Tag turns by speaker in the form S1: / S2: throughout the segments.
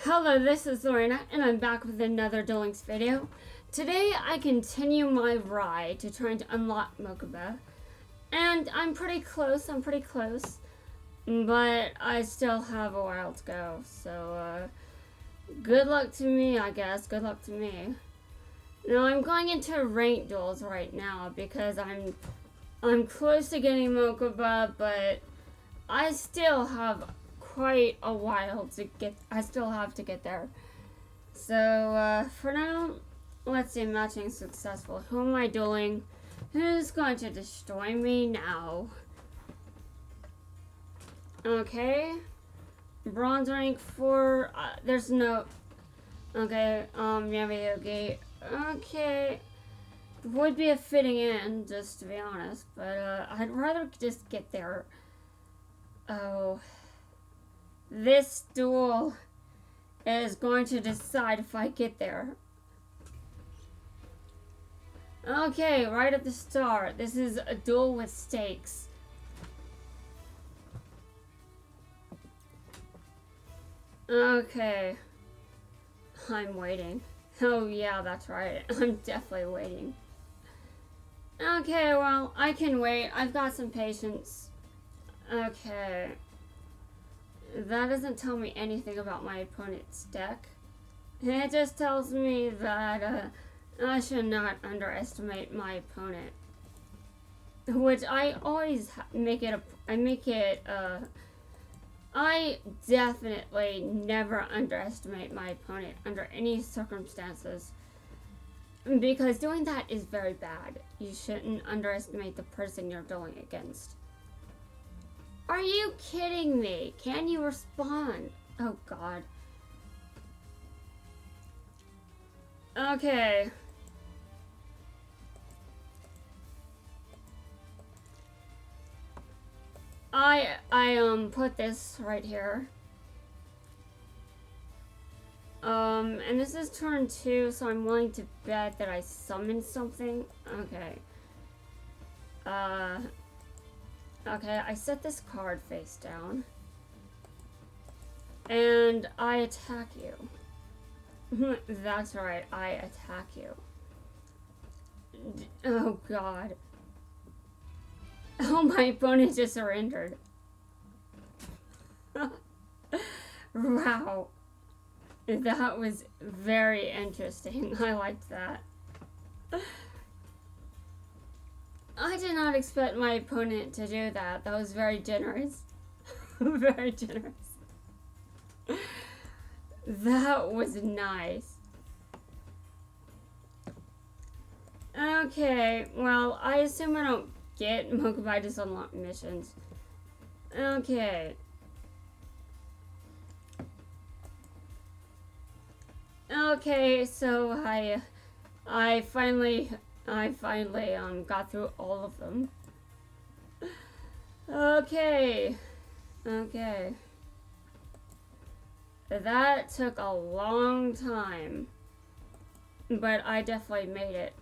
S1: Hello, this is Lorena, and I'm back with another Duel Links video. Today, I continue my ride to trying to unlock Mokuba, and I'm pretty close, but I still have a while to go, so, good luck to me, I guess, good luck to me. Now, I'm going into ranked duels right now, because I'm close to getting Mokuba, but I still have quite a while to get. I still have to get there. So for now, let's see. Matching successful. Who am I dueling? Who's going to destroy me now? Okay, bronze rank 4. There's no. Okay, Yamayogi. Okay, would be a fitting end, just to be honest. But I'd rather just get there. Oh. This duel is going to decide if I get there. Okay, right at the start. This is a duel with stakes. Okay. I'm waiting. Oh yeah, that's right. I'm definitely waiting. Okay, well, I can wait. I've got some patience. Okay. That doesn't tell me anything about my opponent's deck. It just tells me that I should not underestimate my opponent. Which I always I definitely never underestimate my opponent under any circumstances. Because doing that is very bad. You shouldn't underestimate the person you're dueling against. Are you kidding me? Can you respond? Oh, God. Okay. I put this right here. And this is turn 2, so I'm willing to bet that I summoned something. Okay. Okay, I set this card face down. And I attack you. That's right, I attack you. Oh, God. Oh, my opponent just surrendered. Wow. That was very interesting. I liked that. I did not expect my opponent to do that. That was very generous. Very generous. That was nice. Okay, well, I assume I don't get Mokuba just unlock missions. Okay. Okay, so I finally got through all of them. Okay. Okay. That took a long time, but I definitely made it.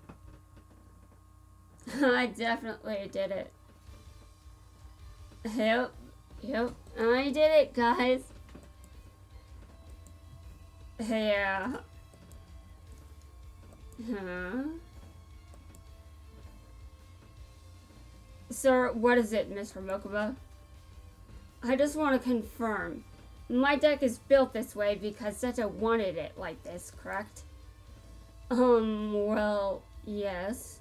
S1: I definitely did it. Yep, I did it, guys. Yeah. Huh? Sir, what is it, Mr. Mokuba? I just want to confirm. My deck is built this way because Seto wanted it like this, correct? Well, yes.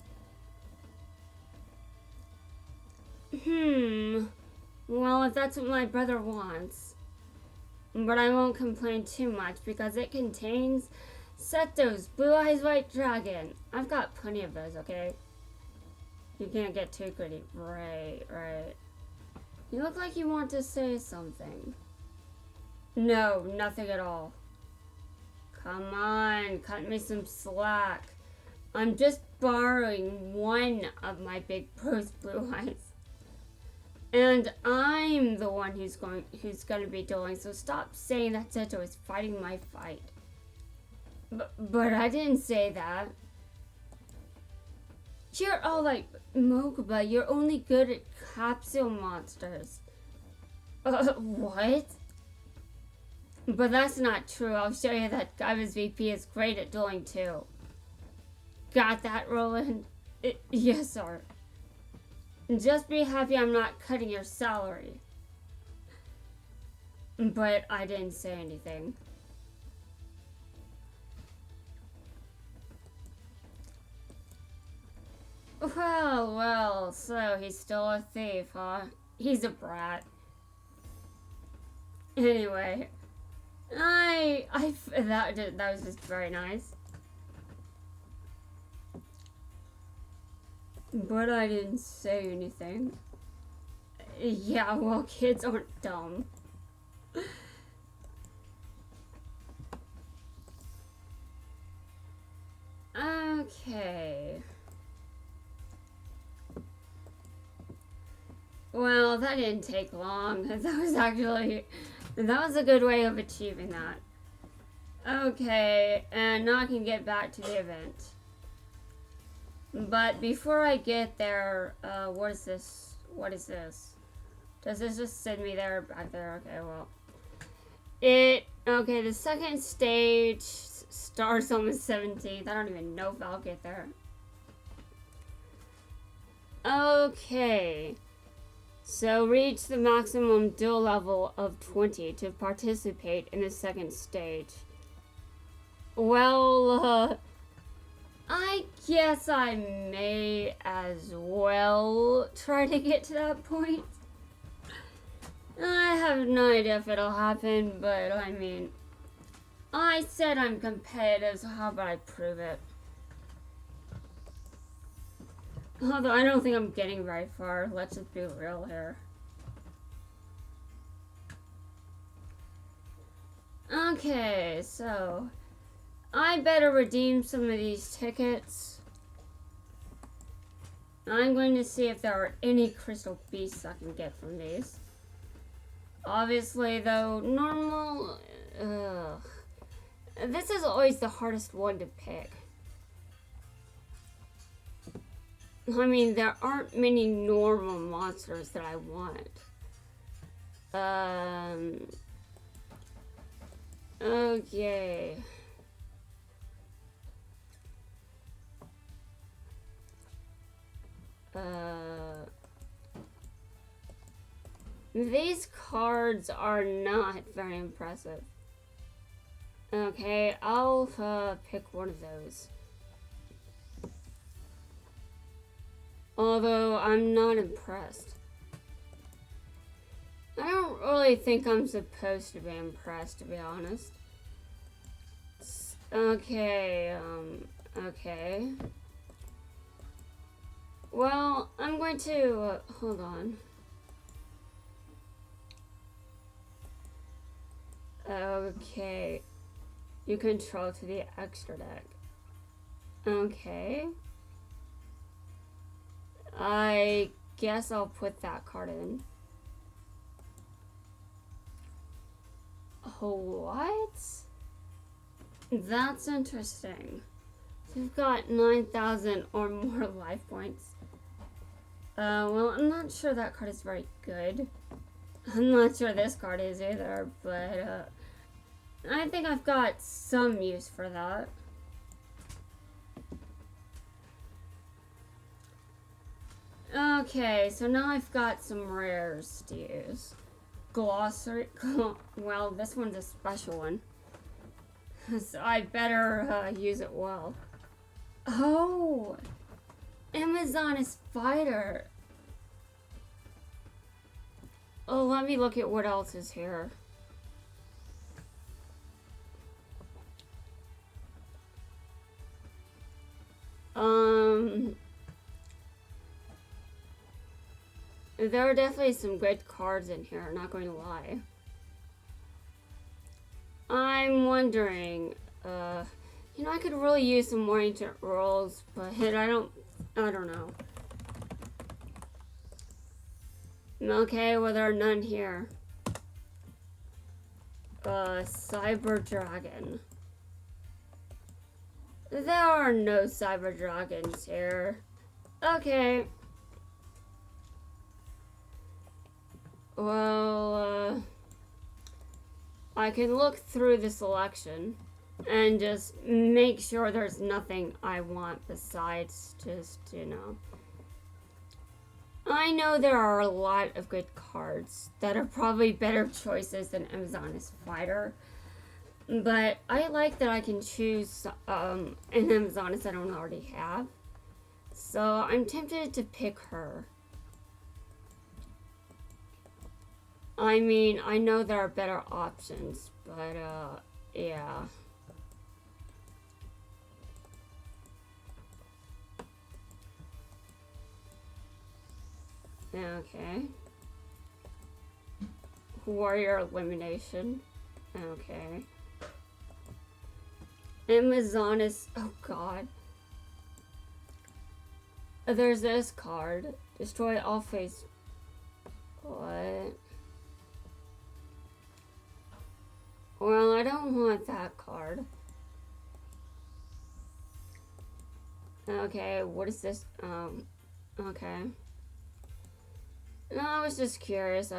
S1: Well, if that's what my brother wants. But I won't complain too much because it contains Seto's Blue Eyes White Dragon. I've got plenty of those, okay? You can't get too greedy. Right. You look like you want to say something. No, nothing at all. Come on, cut me some slack. I'm just borrowing one of my big bro's blue eyes. And I'm the one who's gonna be dueling, so stop saying that Seto is fighting my fight. But I didn't say that. You're all like, Mokuba, you're only good at capsule monsters. What? But that's not true. I'll show you that Kaiba's VP is great at dueling too. Got that, Roland? Yes, sir. Just be happy I'm not cutting your salary. But I didn't say anything. Well, so he's still a thief, huh? He's a brat. Anyway, that was just very nice. But I didn't say anything. Yeah, well, kids aren't dumb. Okay. Well, that didn't take long. That was a good way of achieving that. Okay, and now I can get back to the event. But before I get there, what is this? What is this? Does this just send me there, back there? Okay, well. Okay, the second stage starts on the 17th. I don't even know if I'll get there. Okay. So reach the maximum duel level of 20 to participate in the second stage. Well, I guess I may as well try to get to that point. I have no idea if it'll happen, but I mean, I said I'm competitive, so how about I prove it? Although I don't think I'm getting very far. Let's just be real here. Okay, so I better redeem some of these tickets. I'm going to see if there are any crystal beasts I can get from these. Obviously, though, normal... This is always the hardest one to pick. I mean, there aren't many normal monsters that I want. Okay. These cards are not very impressive. Okay, I'll pick one of those. Although I'm not impressed. I don't really think I'm supposed to be impressed, to be honest. Okay, okay. Well, I'm going to, hold on. Okay. You control to the extra deck. Okay. I guess I'll put that card in. Oh, what? That's interesting. You've got 9,000 or more life points. Well, I'm not sure that card is very good. I'm not sure this card is either, but, I think I've got some use for that. Okay, so now I've got some rares to use. Glossary. Well, this one's a special one. So I better use it well. Oh! Amazon Spider. Oh, let me look at what else is here. There are definitely some good cards in here, not going to lie. I'm wondering, you know, I could really use some more ancient rolls, but I don't know. Okay, well, there are none here. Cyber Dragon. There are no Cyber Dragons here. Okay. Well, I can look through the selection and just make sure there's nothing I want besides just, you know. I know there are a lot of good cards that are probably better choices than Amazon's Fighter, but I like that I can choose an Amazoness I don't already have. So I'm tempted to pick her. I mean, I know there are better options, but yeah. Okay. Warrior elimination. Okay. Amazoness. Oh god. There's this card. Destroy all face. What? Well, I don't want that card. Okay, what is this? Okay. No, I was just curious.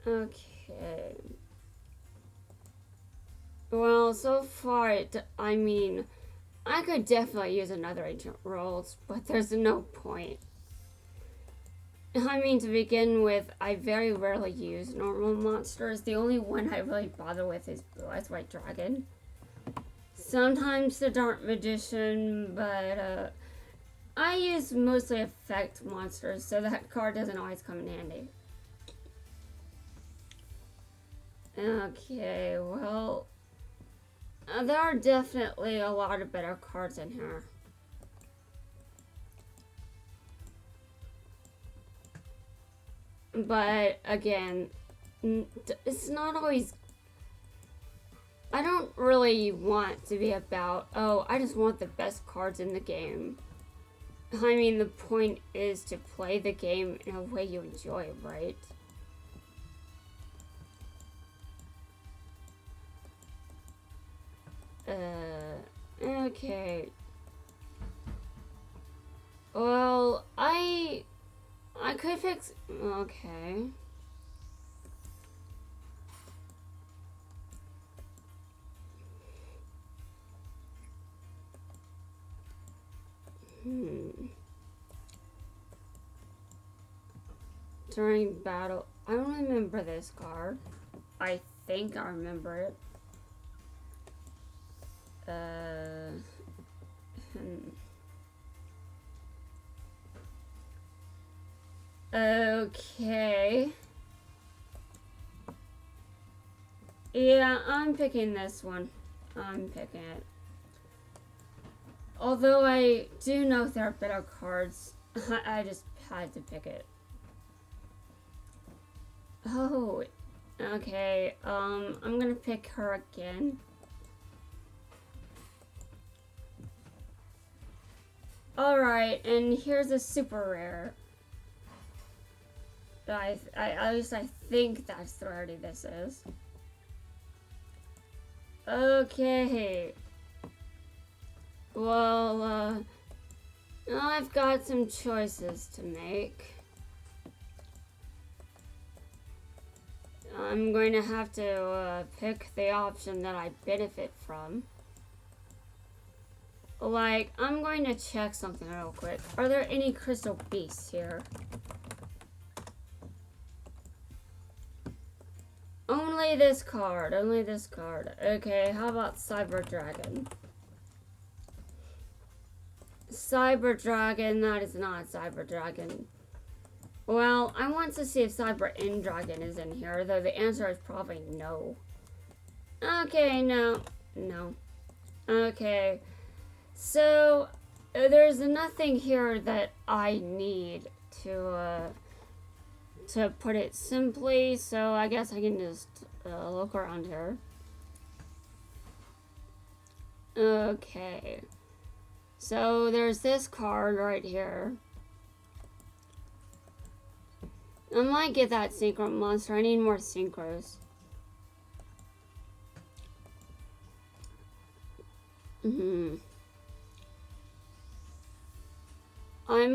S1: Okay. Well, so far, I mean, I could definitely use another agent roles, but there's no point. I mean, to begin with, I very rarely use normal monsters. The only one I really bother with is Blue Eyes White Dragon. Sometimes the Dark Magician, but I use mostly effect monsters, so that card doesn't always come in handy. Okay, well, there are definitely a lot of better cards in here. But again, it's not always. I don't really want to be about, oh, I just want the best cards in the game. I mean, the point is to play the game in a way you enjoy, right? Okay. Well, I could fix, okay. During battle, I don't remember this card. I think I remember it. Okay. Yeah, I'm picking this one. I'm picking it. Although I do know there are better cards, I just had to pick it. Oh, okay. I'm gonna pick her again. Alright, and here's a super rare. At least I think that's the rarity this is. Okay. Well, I've got some choices to make. I'm going to have to pick the option that I benefit from. Like, I'm going to check something real quick. Are there any crystal beasts here? Only this card. Only this card. Okay, how about Cyber Dragon? Cyber Dragon, that is not Cyber Dragon. Well, I want to see if Cyber End Dragon is in here, though the answer is probably no. Okay, no. No. Okay. So, there's nothing here that I need to put it simply, so I guess I can just look around here. Okay. So there's this card right here. I might get that synchro monster. I need more synchros. I'm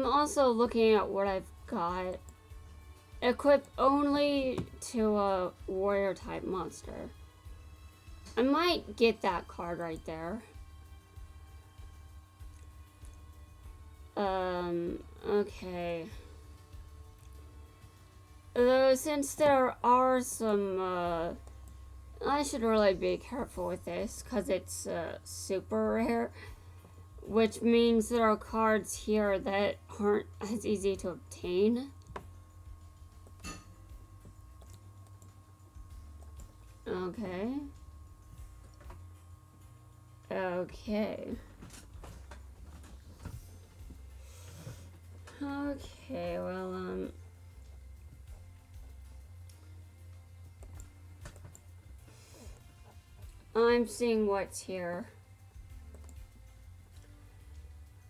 S1: also looking at what I've got. Equip only to a warrior type monster. I might get that card right there. Okay. Though, since there are some, I should really be careful with this, because it's, super rare. Which means there are cards here that aren't as easy to obtain. Okay. Okay. Okay, well, I'm seeing what's here.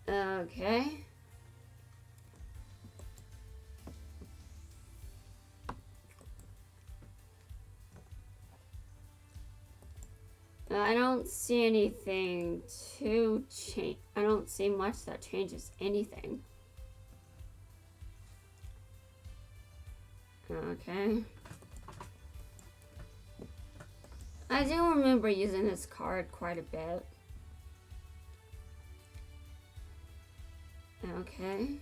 S1: Okay. I don't see anything to change. I don't see much that changes anything. Okay. I do remember using this card quite a bit. Okay.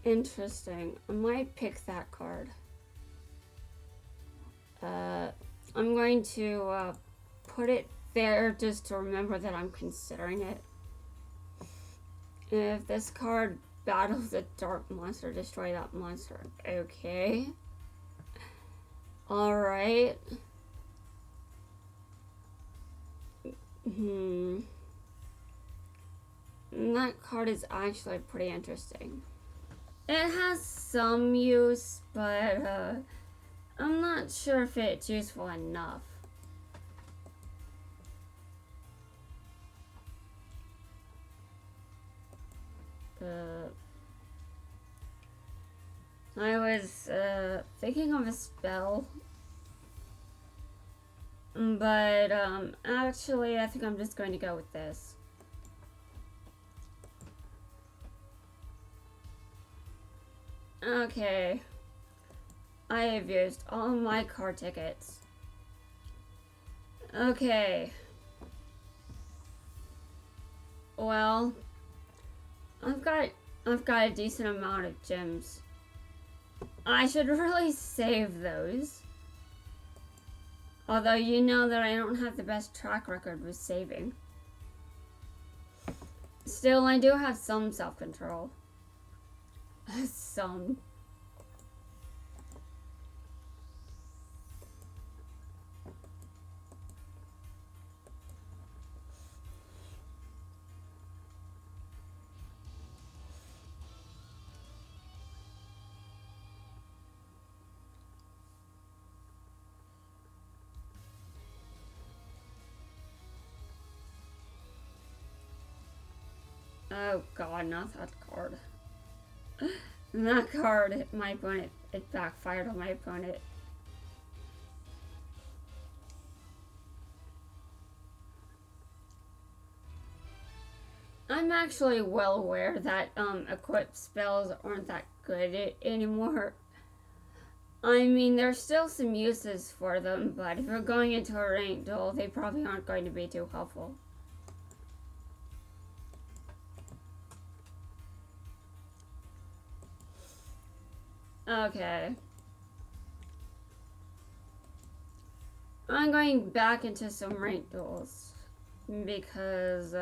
S1: Interesting. I might pick that card. I'm going to put it there just to remember that I'm considering it. If this card battles a dark monster, destroy that monster. Okay. Alright. That card is actually pretty interesting. It has some use, but I'm not sure if it's useful enough. I was thinking of a spell, but actually I think I'm just going to go with this. Okay, I have used all my card tickets. Okay. Well, I've got a decent amount of gems. I should really save those. Although you know that I don't have the best track record with saving. Still, I do have some self-control. Some. Oh god, not that card. That card hit my opponent. It backfired on my opponent. I'm actually well aware that equipped spells aren't that good anymore. I mean, there's still some uses for them, but if you're going into a ranked duel, they probably aren't going to be too helpful. Okay. I'm going back into some ranked duels because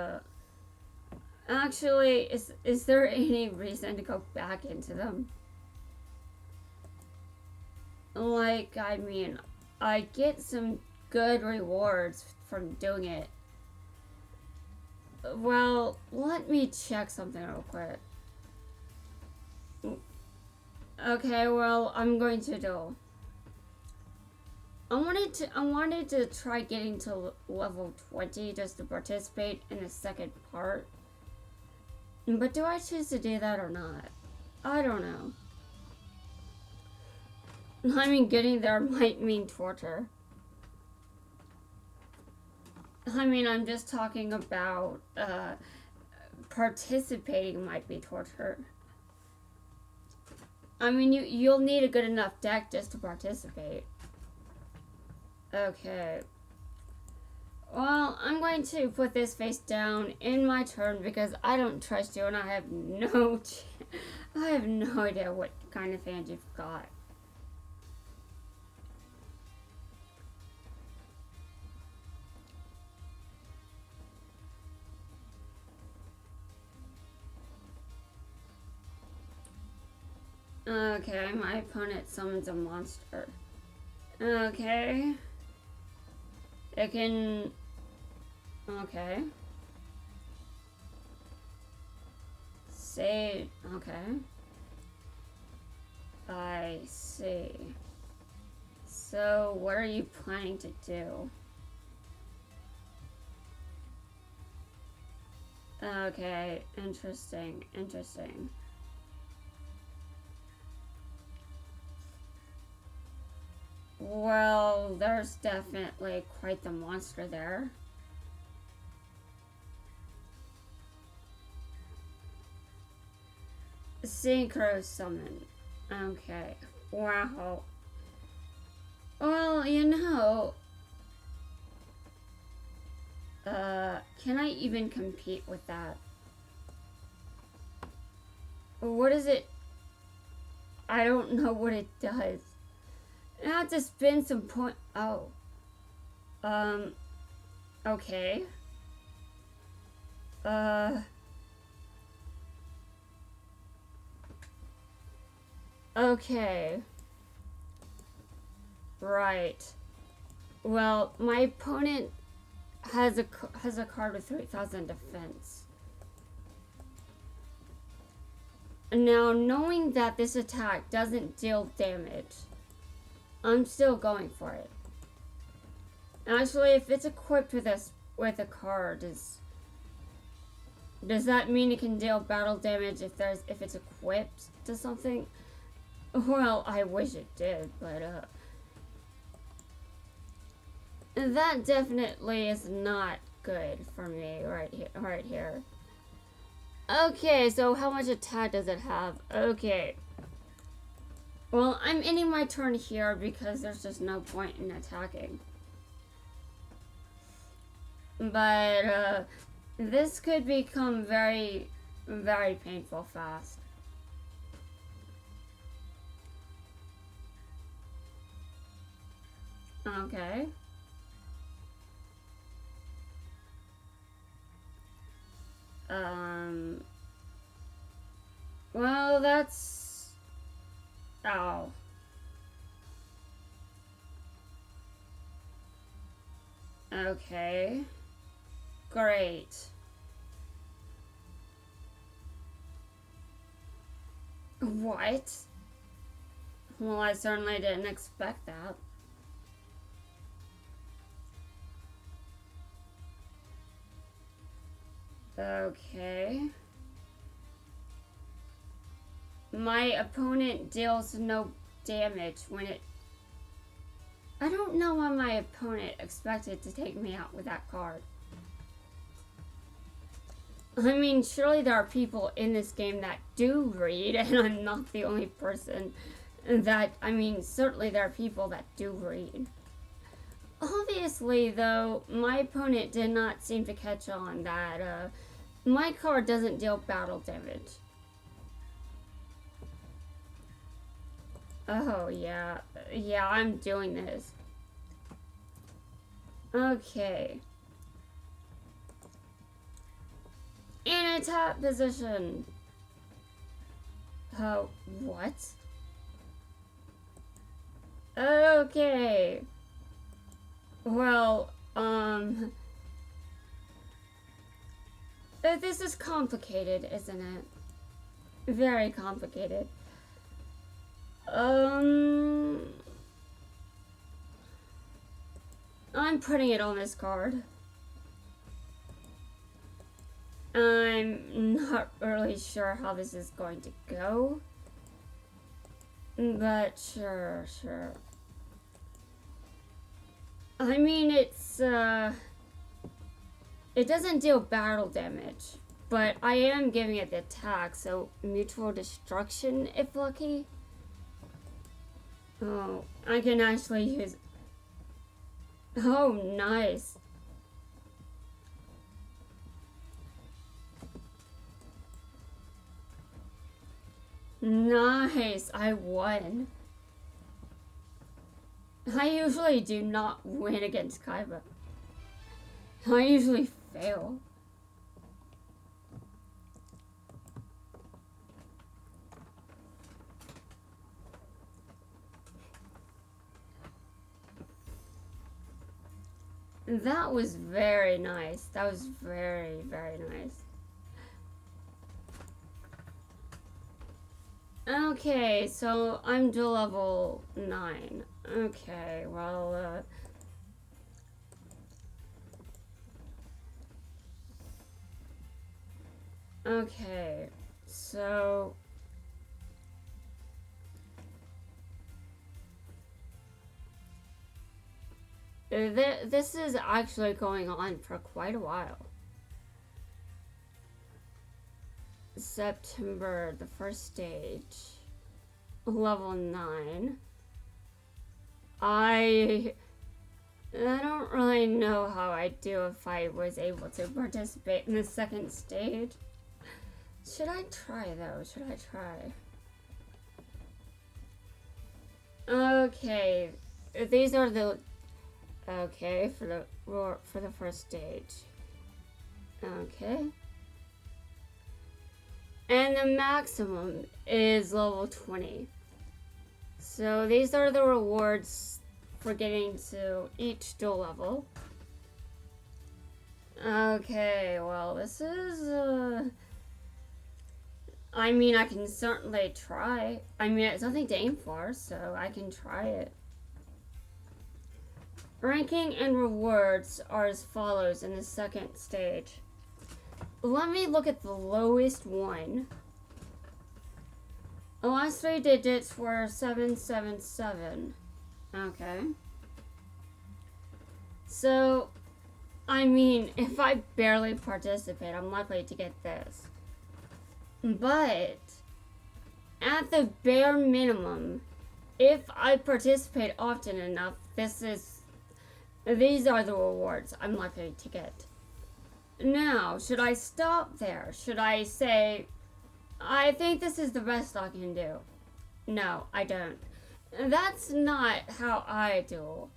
S1: actually, is there any reason to go back into them? Like, I mean, I get some good rewards from doing it. Well, let me check something real quick. Okay, well, I'm going to do. I wanted to try getting to level 20 just to participate in the second part. But do I choose to do that or not? I don't know. I mean, getting there might mean torture. I mean, I'm just talking about participating might be torture. I mean, you'll need a good enough deck just to participate. Okay. Well, I'm going to put this face down in my turn because I don't trust you and I have no idea what kind of hand you've got. Okay, my opponent summons a monster. Okay. It can... Okay. Say... Okay. I see. So, what are you planning to do? Okay, interesting. Well, there's definitely quite the monster there. Synchro summon. Okay. Wow. Well, you know... can I even compete with that? What is it? I don't know what it does. I have to spend some point. Oh. Okay. Okay. Right. Well, my opponent has a card with 3,000 defense. Now, knowing that this attack doesn't deal damage, I'm still going for it. Actually, if it's equipped with a card, does that mean it can deal battle damage if it's equipped to something? Well, I wish it did, but that definitely is not good for me right here. Okay, so how much attack does it have? Okay. Well, I'm ending my turn here because there's just no point in attacking. But this could become very, very painful fast. Okay. Well, that's... Oh. Okay. Great. What? Well, I certainly didn't expect that. Okay. My opponent deals no damage when it... I don't know why my opponent expected to take me out with that card. I mean, surely there are people in this game that do read, and I'm not the only person that... I mean, certainly there are people that do read. Obviously, though, my opponent did not seem to catch on that my card doesn't deal battle damage. Oh, yeah. Yeah, I'm doing this. Okay. In a top position. Oh, what? Okay. Well, this is complicated, isn't it? Very complicated. I'm putting it on this card. I'm not really sure how this is going to go. But sure. I mean, it doesn't deal battle damage, but I am giving it the attack, so mutual destruction if lucky. Oh, I can actually use... Oh, nice. Nice, I won. I usually do not win against Kaiba. I usually fail. That was very nice. That was very, very nice. Okay, so I'm to level 9. Okay, well, okay, so... This is actually going on for quite a while. September, the first stage. Level 9. I don't really know how I'd do if I was able to participate in the second stage. Should I try though? Should I try? Okay, these are the... Okay, for the first stage. Okay. And the maximum is level 20. So these are the rewards for getting to each dual level. Okay, well this is I mean, I can certainly try. I mean, it's nothing to aim for, so I can try it. Ranking and rewards are as follows in the second stage. Let me look at the lowest one. The last 3 digits were 777. Okay. So, I mean, if I barely participate, I'm likely to get this. But, at the bare minimum, if I participate often enough, these are the rewards I'm likely to get. Now, should I stop there? Should I say, I think this is the best I can do? No, I don't. That's not how I do.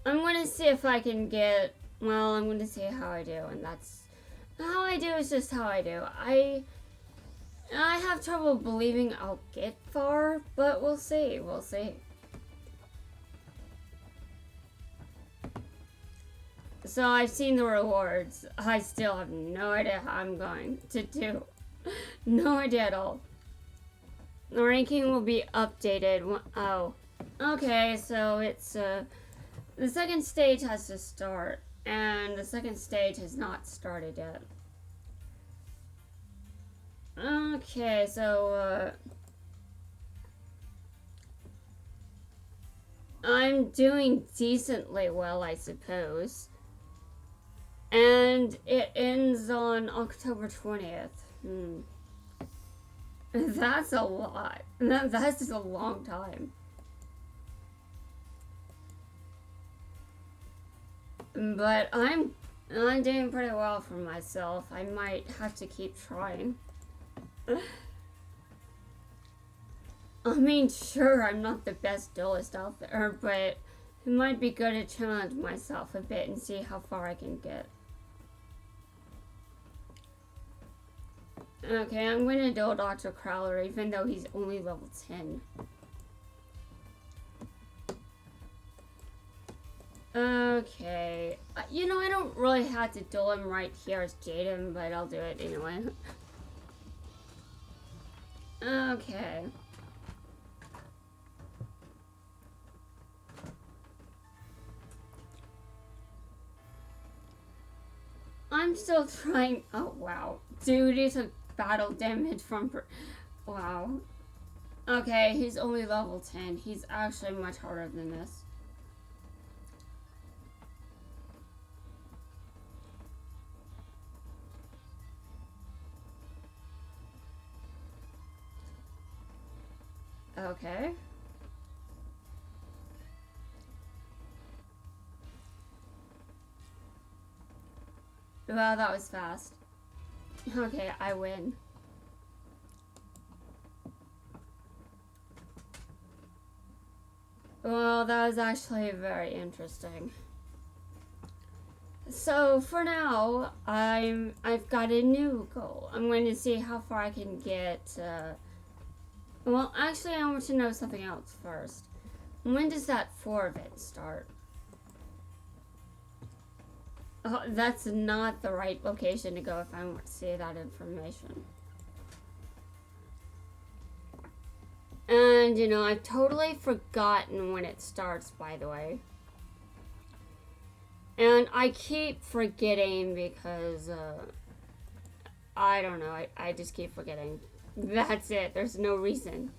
S1: I'm going to see if I can get, well, I'm going to see how I do, and that's, how I do is just how I do. I have trouble believing I'll get far, but we'll see, we'll see. So I've seen the rewards. I still have no idea how I'm going to do. No idea at all. The ranking will be updated. Oh, okay. So it's the second stage has to start, and the second stage has not started yet. Okay, so I'm doing decently well, I suppose. And it ends on October 20th. That's a lot. That's just a long time. But I'm doing pretty well for myself. I might have to keep trying. I mean, sure, I'm not the best duelist out there, but it might be good to challenge myself a bit and see how far I can get. Okay, I'm going to duel Dr. Crowler, even though he's only level 10. Okay. You know, I don't really have to duel him right here as Jaden, but I'll do it anyway. Okay. I'm still trying. Oh, wow. Dude, he took battle damage from... Wow. Okay, he's only level 10. He's actually much harder than this. Okay. Well, that was fast. Okay, I win. Well, that was actually very interesting. So for now, I've got a new goal. I'm going to see how far I can get. Well, actually, I want to know something else first. When does that 4 event start? Oh, that's not the right location to go if I want to see that information. And, you know, I've totally forgotten when it starts, by the way. And I keep forgetting because, I don't know, I just keep forgetting. That's it, there's no reason.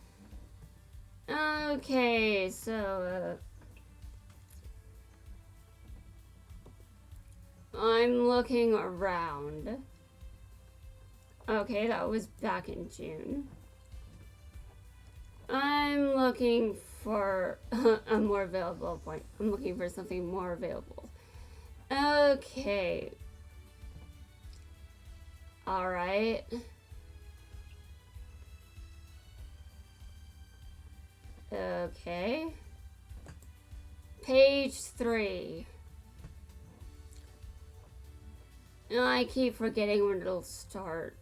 S1: Okay, so, I'm looking around. Okay, that was back in June. I'm looking for a more available point. I'm looking for something more available. Okay. Alright. Okay. Page 3. I keep forgetting when it'll start.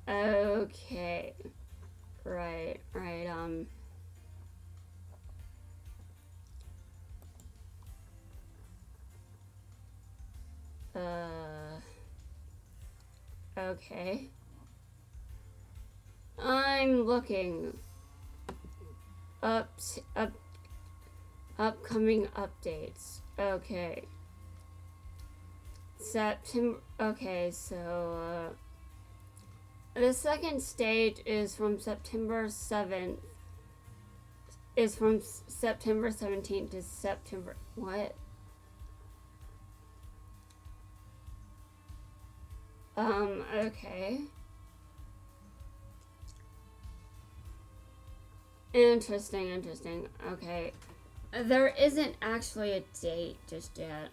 S1: Okay. Right. Okay. I'm looking upcoming updates. Okay. September. Okay, so the second stage is from September 7th. Is from September 17th to September. What? Okay. Interesting. Okay. There isn't actually a date just yet.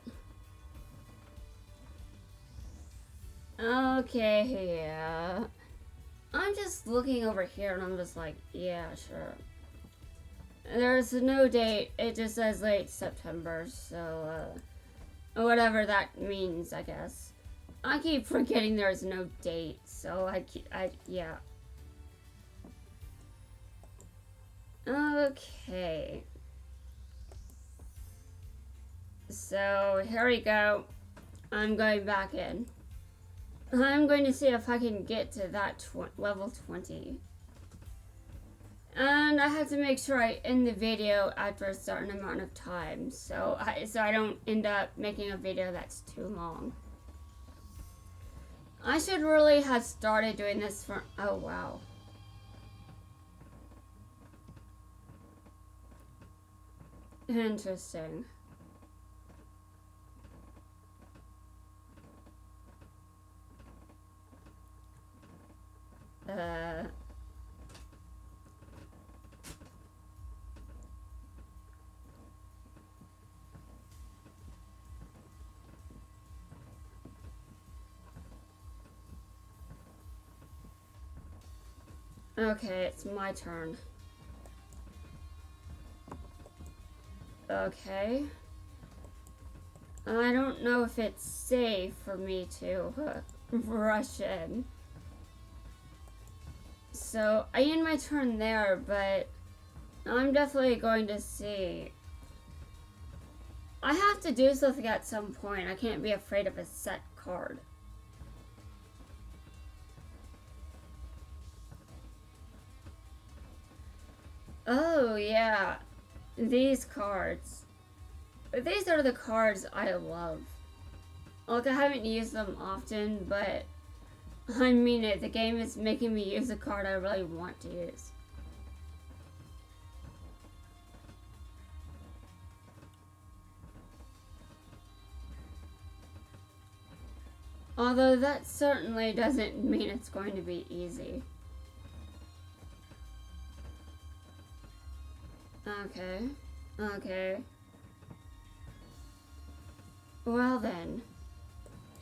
S1: Okay, yeah. I'm just looking over here and I'm just like, yeah, sure. There's no date. It just says late September, so, whatever that means, I guess. I keep forgetting there's no date, so yeah. Okay. So, here we go. I'm going back in. I'm going to see if I can get to that level 20. And I have to make sure I end the video after a certain amount of time, so I don't end up making a video that's too long. I should really have started doing this for, oh wow. Interesting. Okay, it's my turn. Okay. I don't know if it's safe for me to rush in. So, I end my turn there, but I'm definitely going to see. I have to do something at some point. I can't be afraid of a set card. Oh, yeah. These cards. These are the cards I love. Like, I haven't used them often, but I mean it. The game is making me use a card I really want to use. Although that certainly doesn't mean it's going to be easy. Okay. Okay. Well then.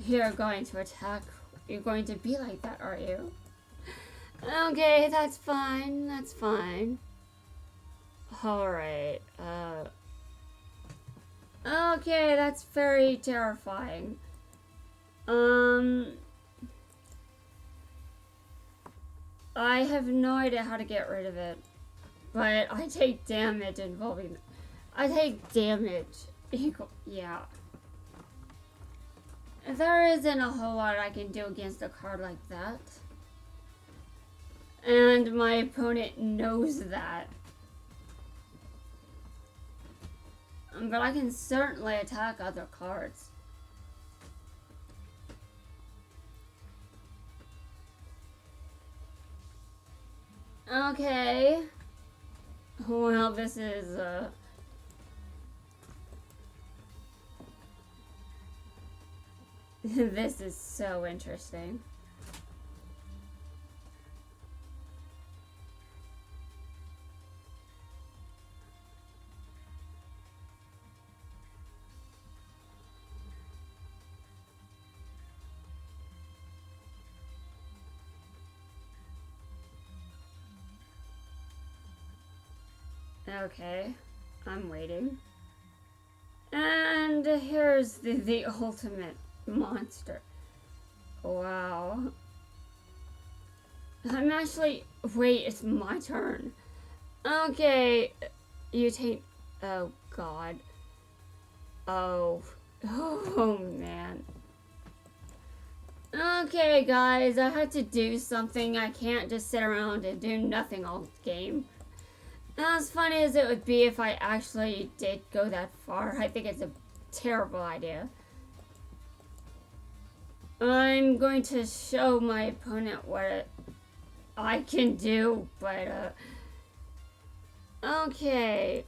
S1: You're going to attack. You're going to be like that, are you? Okay, that's fine. That's fine. Alright. Okay, that's very terrifying. I have no idea how to get rid of it. But I take damage involving... I take damage. Yeah. There isn't a whole lot I can do against a card like that. And my opponent knows that. But I can certainly attack other cards. Okay. Well, this is, this is so interesting. Okay, I'm waiting. And here's the ultimate monster. Wow. I'm actually... Wait, it's my turn. Okay, you take... Oh, God. Oh. Oh, man. Okay, guys, I had to do something. I can't just sit around and do nothing all game. As funny as it would be if I actually did go that far, I think it's a terrible idea. I'm going to show my opponent what I can do, but, okay.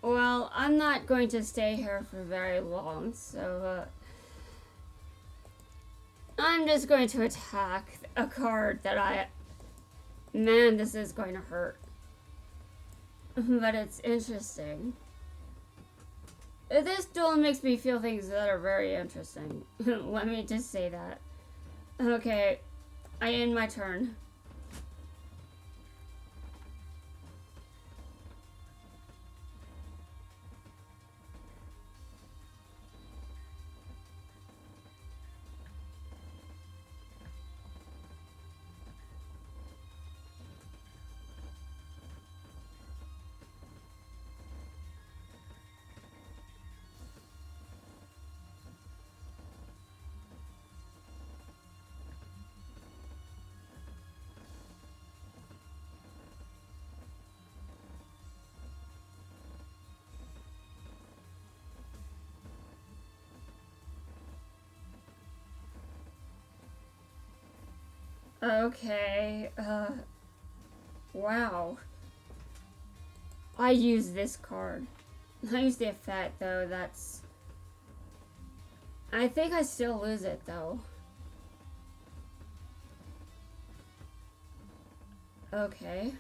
S1: Well, I'm not going to stay here for very long, so, I'm just going to attack a card that Man, this is going to hurt. But it's interesting. This duel makes me feel things that are very interesting. Let me just say that. Okay, I end my turn. Okay, wow. I use this card. I use the effect, though, that's... I think I still lose it, though. Okay.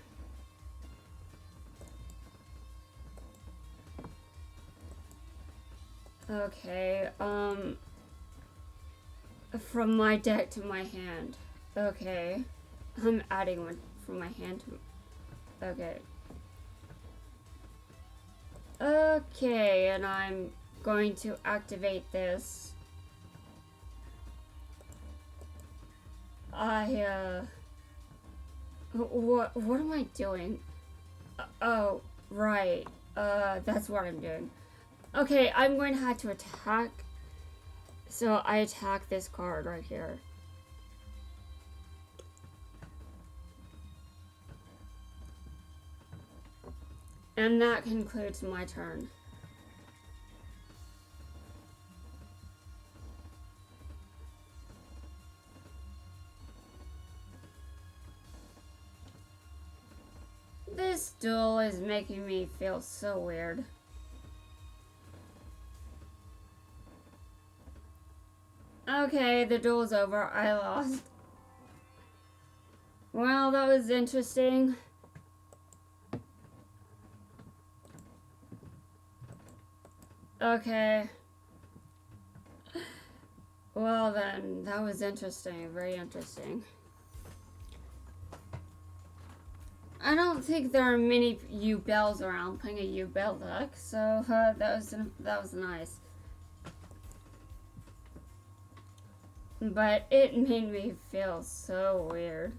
S1: Okay, from my deck to my hand. Okay. I'm adding one from my hand to... Okay. Okay, and I'm going to activate this. What am I doing? Oh, right. That's what I'm doing. Okay, I'm going to have to attack. So I attack this card right here. And that concludes my turn. This duel is making me feel so weird. Okay, the duel's over. I lost. Well, that was interesting. Okay. Well then, that was interesting. Very interesting. I don't think there are many U-Bells around playing a U-Bell deck, so that was nice. But it made me feel so weird.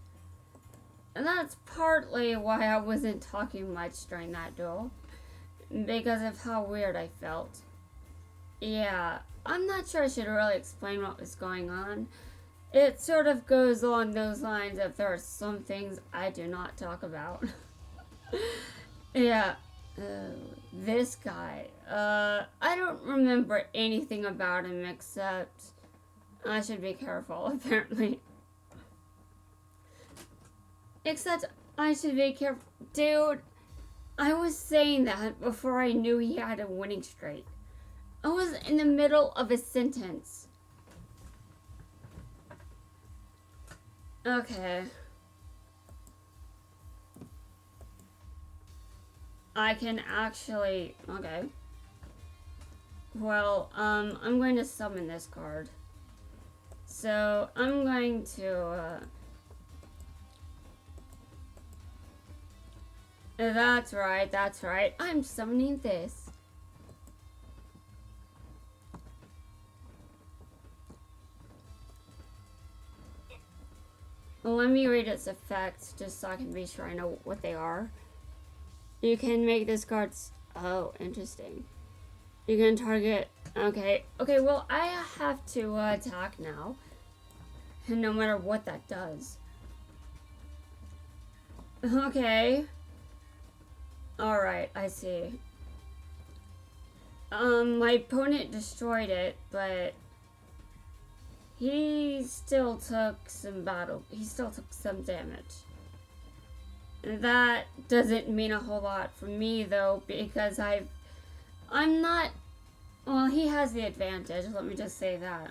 S1: And that's partly why I wasn't talking much during that duel. Because of how weird I felt. Yeah, I'm not sure I should really explain what was going on. It sort of goes along those lines of there are some things I do not talk about. Yeah. This guy. I don't remember anything about him except I should be careful, apparently. Except I should be careful. Dude, I was saying that before I knew he had a winning streak. I was in the middle of a sentence. Okay. I can actually... Okay. Well, I'm going to summon this card. So, I'm going to, That's right. I'm summoning this. Well, let me read its effects, just so I can be sure I know what they are. You can make this card... Oh, interesting. You can target... Okay, well, I have to attack now. And no matter what that does. Okay. Alright, I see. My opponent destroyed it, but... He still took some damage. That doesn't mean a whole lot for me, though, because I'm not... Well, he has the advantage, let me just say that.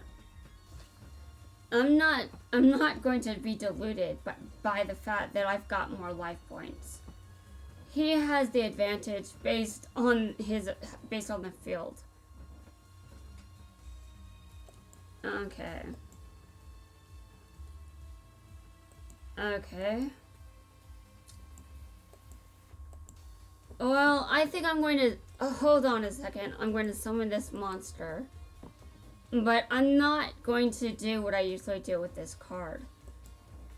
S1: I'm not going to be deluded by the fact that I've got more life points. He has the advantage based on the field. Okay. Well, I think I'm going to... hold on a second. I'm going to summon this monster. But I'm not going to do what I usually do with this card.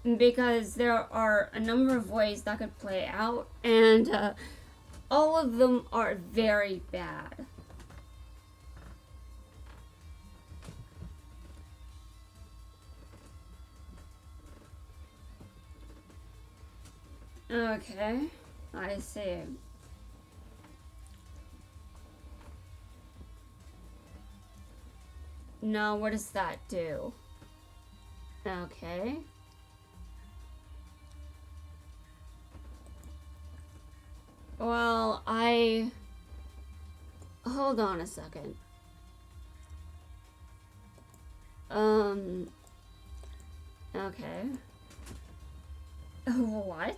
S1: Because there are a number of ways that could play out. And all of them are very bad. Okay, I see. Now, what does that do? Okay. Well, hold on a second. Okay. What?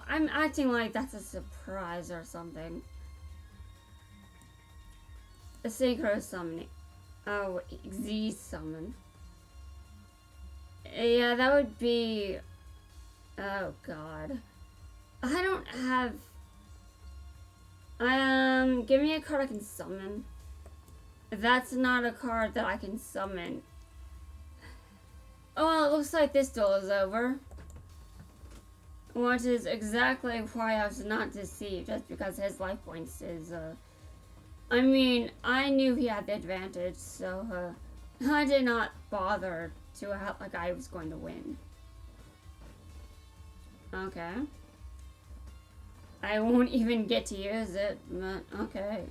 S1: I'm acting like that's a surprise or something. A synchro summoning. Oh, Z summon. Yeah, that would be... Oh, God. I don't have... Give me a card I can summon. That's not a card that I can summon. Oh, well, it looks like this duel is over. Which is exactly why I was not deceived, just because his life points is, I mean, I knew he had the advantage, so, I did not bother to act like I was going to win. Okay. I won't even get to use it, but okay.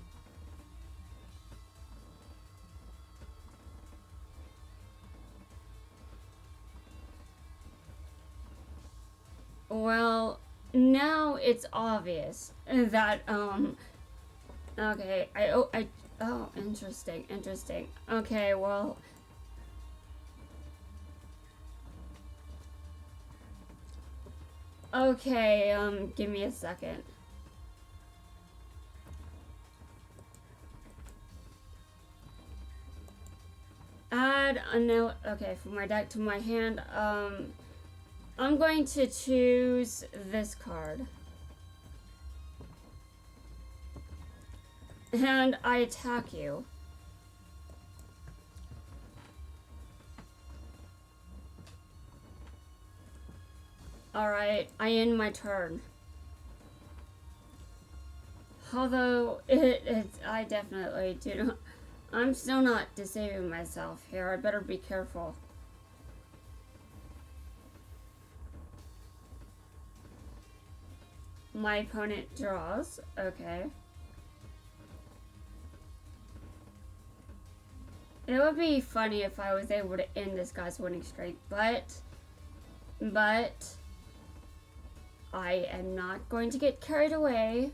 S1: Well, now it's obvious that, okay, Oh, interesting, interesting. Okay, well... Okay, give me a second. Add a note. Okay, from my deck to my hand. I'm going to choose this card. And I attack you. Alright, I end my turn. Although, I definitely do not... I'm still not disabling myself here. I better be careful. My opponent draws. Okay. It would be funny if I was able to end this guy's winning streak, but I am not going to get carried away.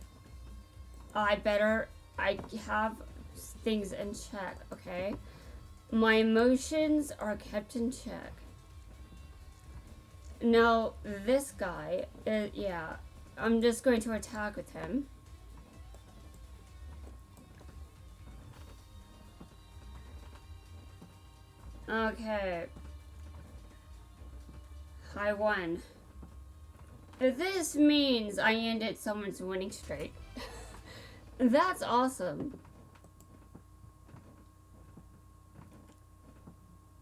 S1: I have things in check, okay? My emotions are kept in check. Now, this guy, yeah, I'm just going to attack with him. Okay. I won. This means I ended someone's winning streak. That's awesome.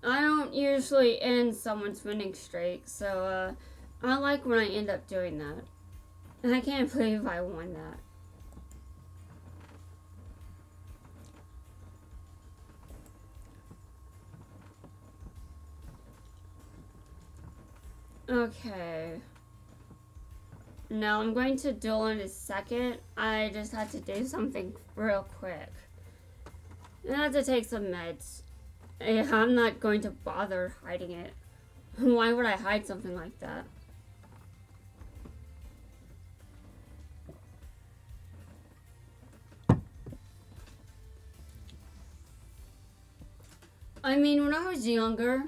S1: I don't usually end someone's winning streak, so I like when I end up doing that. And I can't believe I won that. Okay. Now I'm going to duel in a second. I just had to do something real quick. I have to take some meds. Yeah, I'm not going to bother hiding it. Why would I hide something like that? I mean, when I was younger,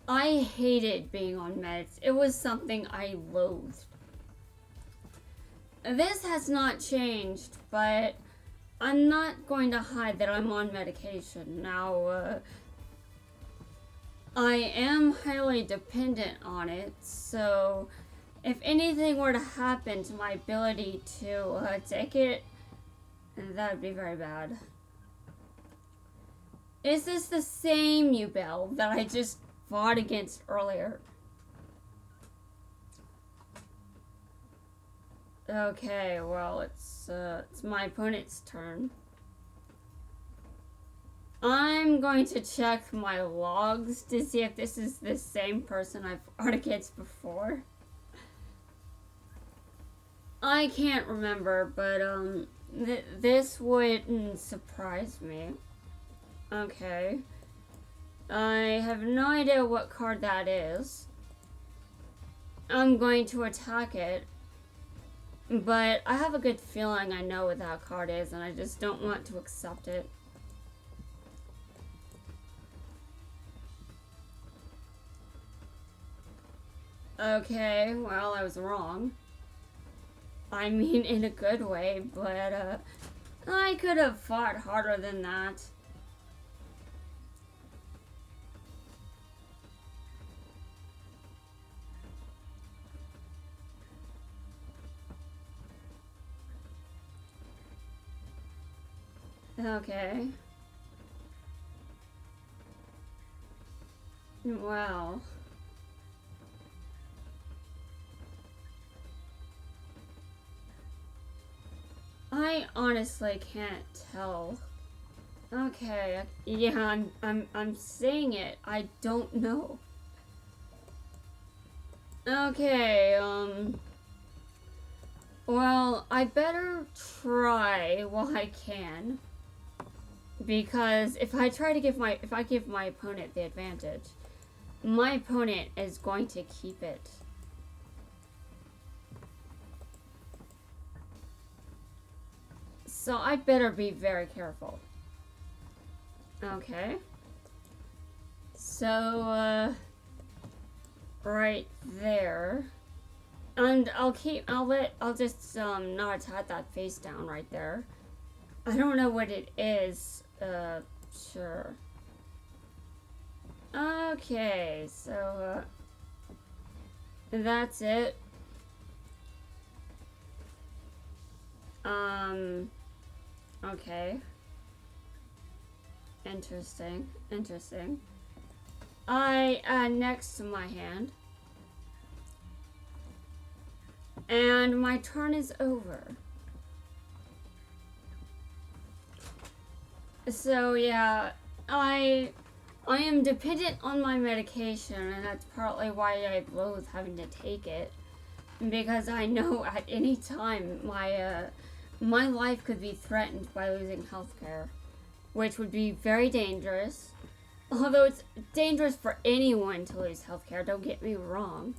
S1: I hated being on meds. It was something I loathed. This has not changed, but I'm not going to hide that I'm on medication. Now, I am highly dependent on it, so if anything were to happen to my ability to take it, that would be very bad. Is this the same Ubel that I just fought against earlier? Okay, well, it's my opponent's turn. I'm going to check my logs to see if this is the same person I've fought against before. I can't remember, but this wouldn't surprise me. Okay. I have no idea what card that is. I'm going to attack it. But I have a good feeling I know what that card is, and I just don't want to accept it. Okay, well, I was wrong. I mean, in a good way, but I could have fought harder than that. Okay. Wow. I honestly can't tell. Okay, yeah, I'm saying it. I don't know. Okay, well, I better try while I can. Because if I give my opponent the advantage, my opponent is going to keep it. So I better be very careful. Okay. So, right there. And I'll just, not attack that face down right there. I don't know what it is. Sure. Okay, so, that's it. Okay. Interesting. I add next to my hand. And my turn is over. So yeah, I am dependent on my medication, and that's partly why I loathe having to take it. Because I know at any time my life could be threatened by losing healthcare, which would be very dangerous. Although it's dangerous for anyone to lose healthcare, don't get me wrong.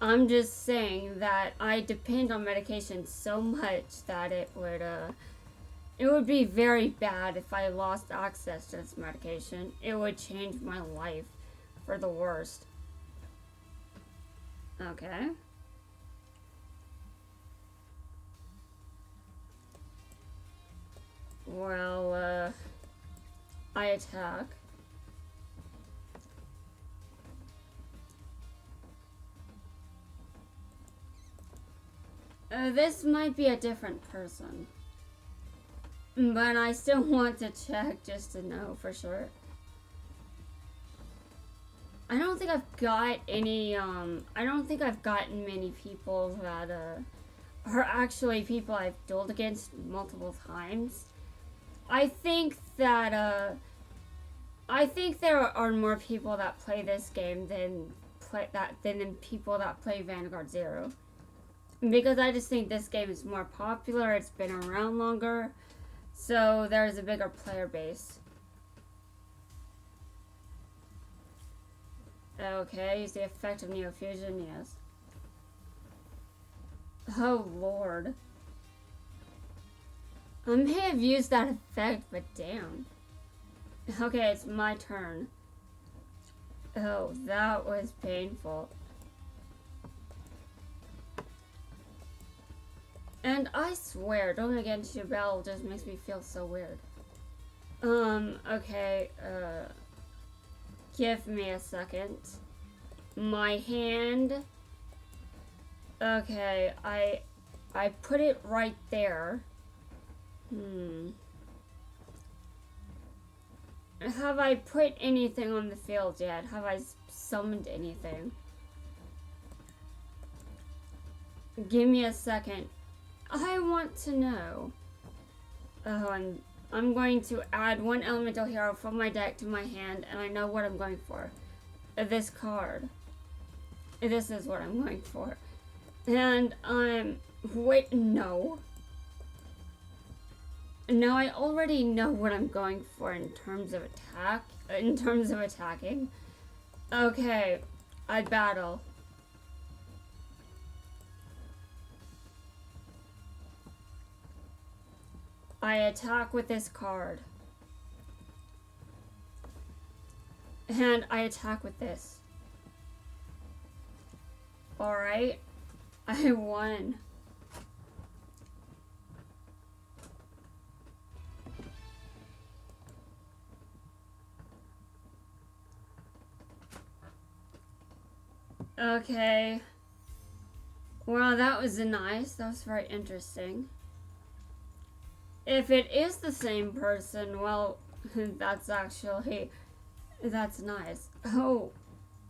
S1: I'm just saying that I depend on medication so much that it would be very bad if I lost access to this medication. It would change my life for the worst. Okay. Well, I attack. This might be a different person. But I still want to check just to know for sure. I don't think I've got any, I don't think I've gotten many people that, are actually people I've dueled against multiple times. I think that, I think there are more people that play this game than people that play Vanguard Zero. Because I just think this game is more popular, it's been around longer, so there's a bigger player base. Okay, use the effect of Neofusion, yes. Oh lord. I may have used that effect, but damn. Okay, it's my turn. Oh, that was painful. And I swear, going against your bell just makes me feel so weird. Okay, give me a second. My hand. Okay, I put it right there. Have I put anything on the field yet? Have I summoned anything? Give me a second. I want to know. Oh, and I'm going to add one elemental hero from my deck to my hand, and I know what I'm going for. This card. This is what I'm going for. And wait, no. No, I already know what I'm going for in terms of attacking. Okay, I battle. I attack with this card. And I attack with this. Alright. I won. Okay. Well, that was nice. That was very interesting. If it is the same person, well, that's nice. Oh,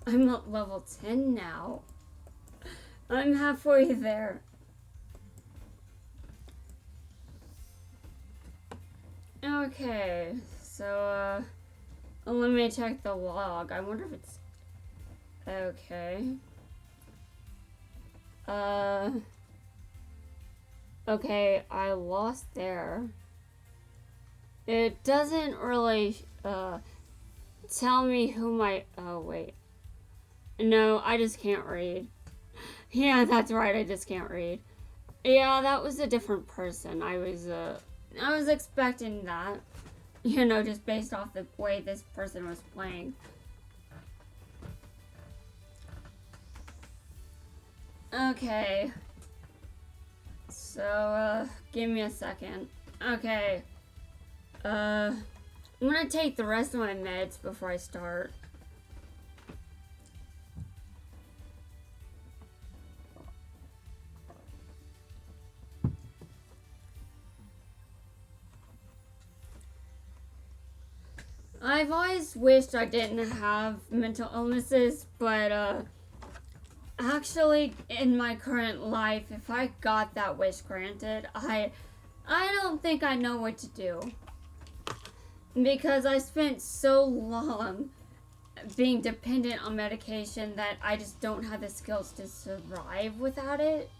S1: I'm at level 10 now. I'm halfway there. Okay, so, let me check the log. I wonder if it's... Okay. Okay, I lost there. It doesn't really, tell me who my... Oh, wait. No, I just can't read. Yeah, that's right, I just can't read. Yeah, that was a different person. I was expecting that. You know, just based off the way this person was playing. Okay. So, give me a second. Okay. I'm gonna take the rest of my meds before I start. I've always wished I didn't have mental illnesses, but, actually, in my current life, if I got that wish granted, I don't think I know what to do. Because I spent so long being dependent on medication that I just don't have the skills to survive without it.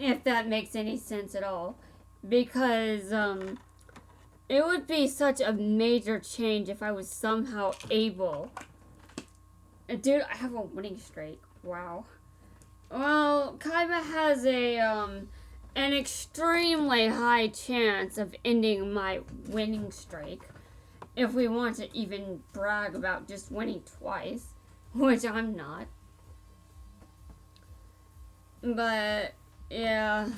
S1: If that makes any sense at all. Because, it would be such a major change if I was somehow able. Dude, I have a winning streak. Wow. Well, Kaiba has an extremely high chance of ending my winning streak. If we want to even brag about just winning twice, which I'm not. But, yeah.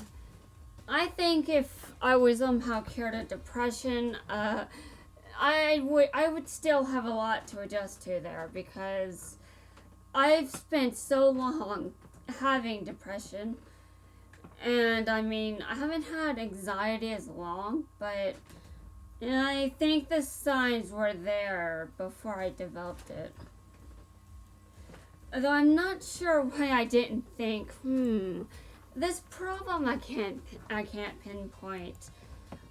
S1: I think if I was somehow cured of depression, I would still have a lot to adjust to there because I've spent so long having depression. And I mean, I haven't had anxiety as long, but I think the signs were there before I developed it. Though I'm not sure why I didn't think, this problem I can't pinpoint.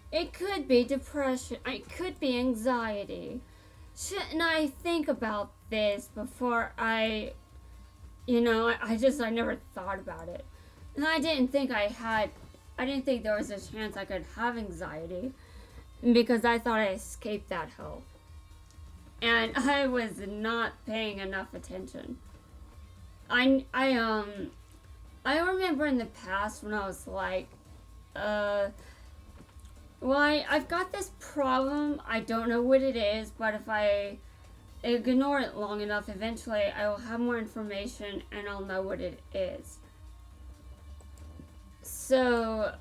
S1: It could be depression. It could be anxiety. Shouldn't I think about this before I never thought about it. And I didn't think there was a chance I could have anxiety because I thought I escaped that hell. And I was not paying enough attention. I remember in the past when I was like, I've got this problem. I don't know what it is, but if I ignore it long enough, eventually I will have more information and I'll know what it is. So,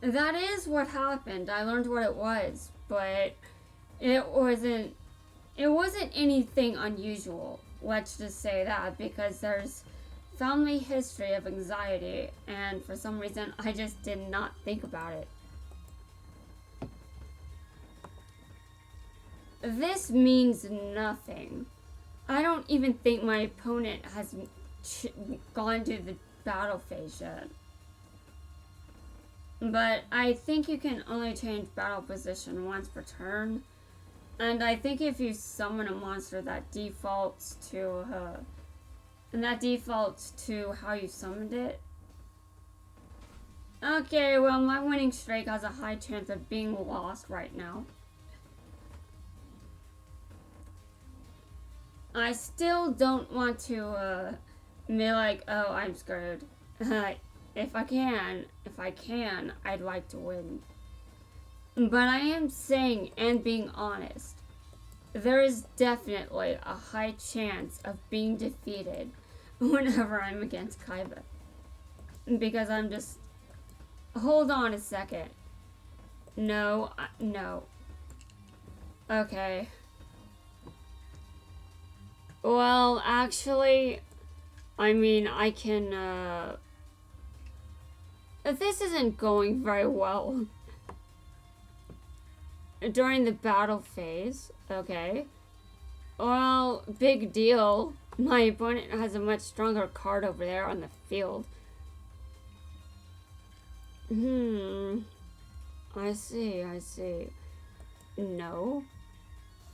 S1: that is what happened. I learned what it was, but it wasn't anything unusual. Let's just say that, because there's family history of anxiety, and for some reason I just did not think about it. This means nothing. I don't even think my opponent has gone to the battle phase yet. But I think you can only change battle position once per turn. And I think if you summon a monster that defaults to how you summoned it. Okay, well, my winning streak has a high chance of being lost right now. I still don't want to be like, oh, I'm screwed. If I can, I'd like to win. But I am saying and being honest, there is definitely a high chance of being defeated whenever I'm against Kaiba. Because I'm just... Hold on a second. No. Okay. Well, actually, I mean, I can, this isn't going very well. During the battle phase, okay. Well, big deal. My opponent has a much stronger card over there on the field. I see. No.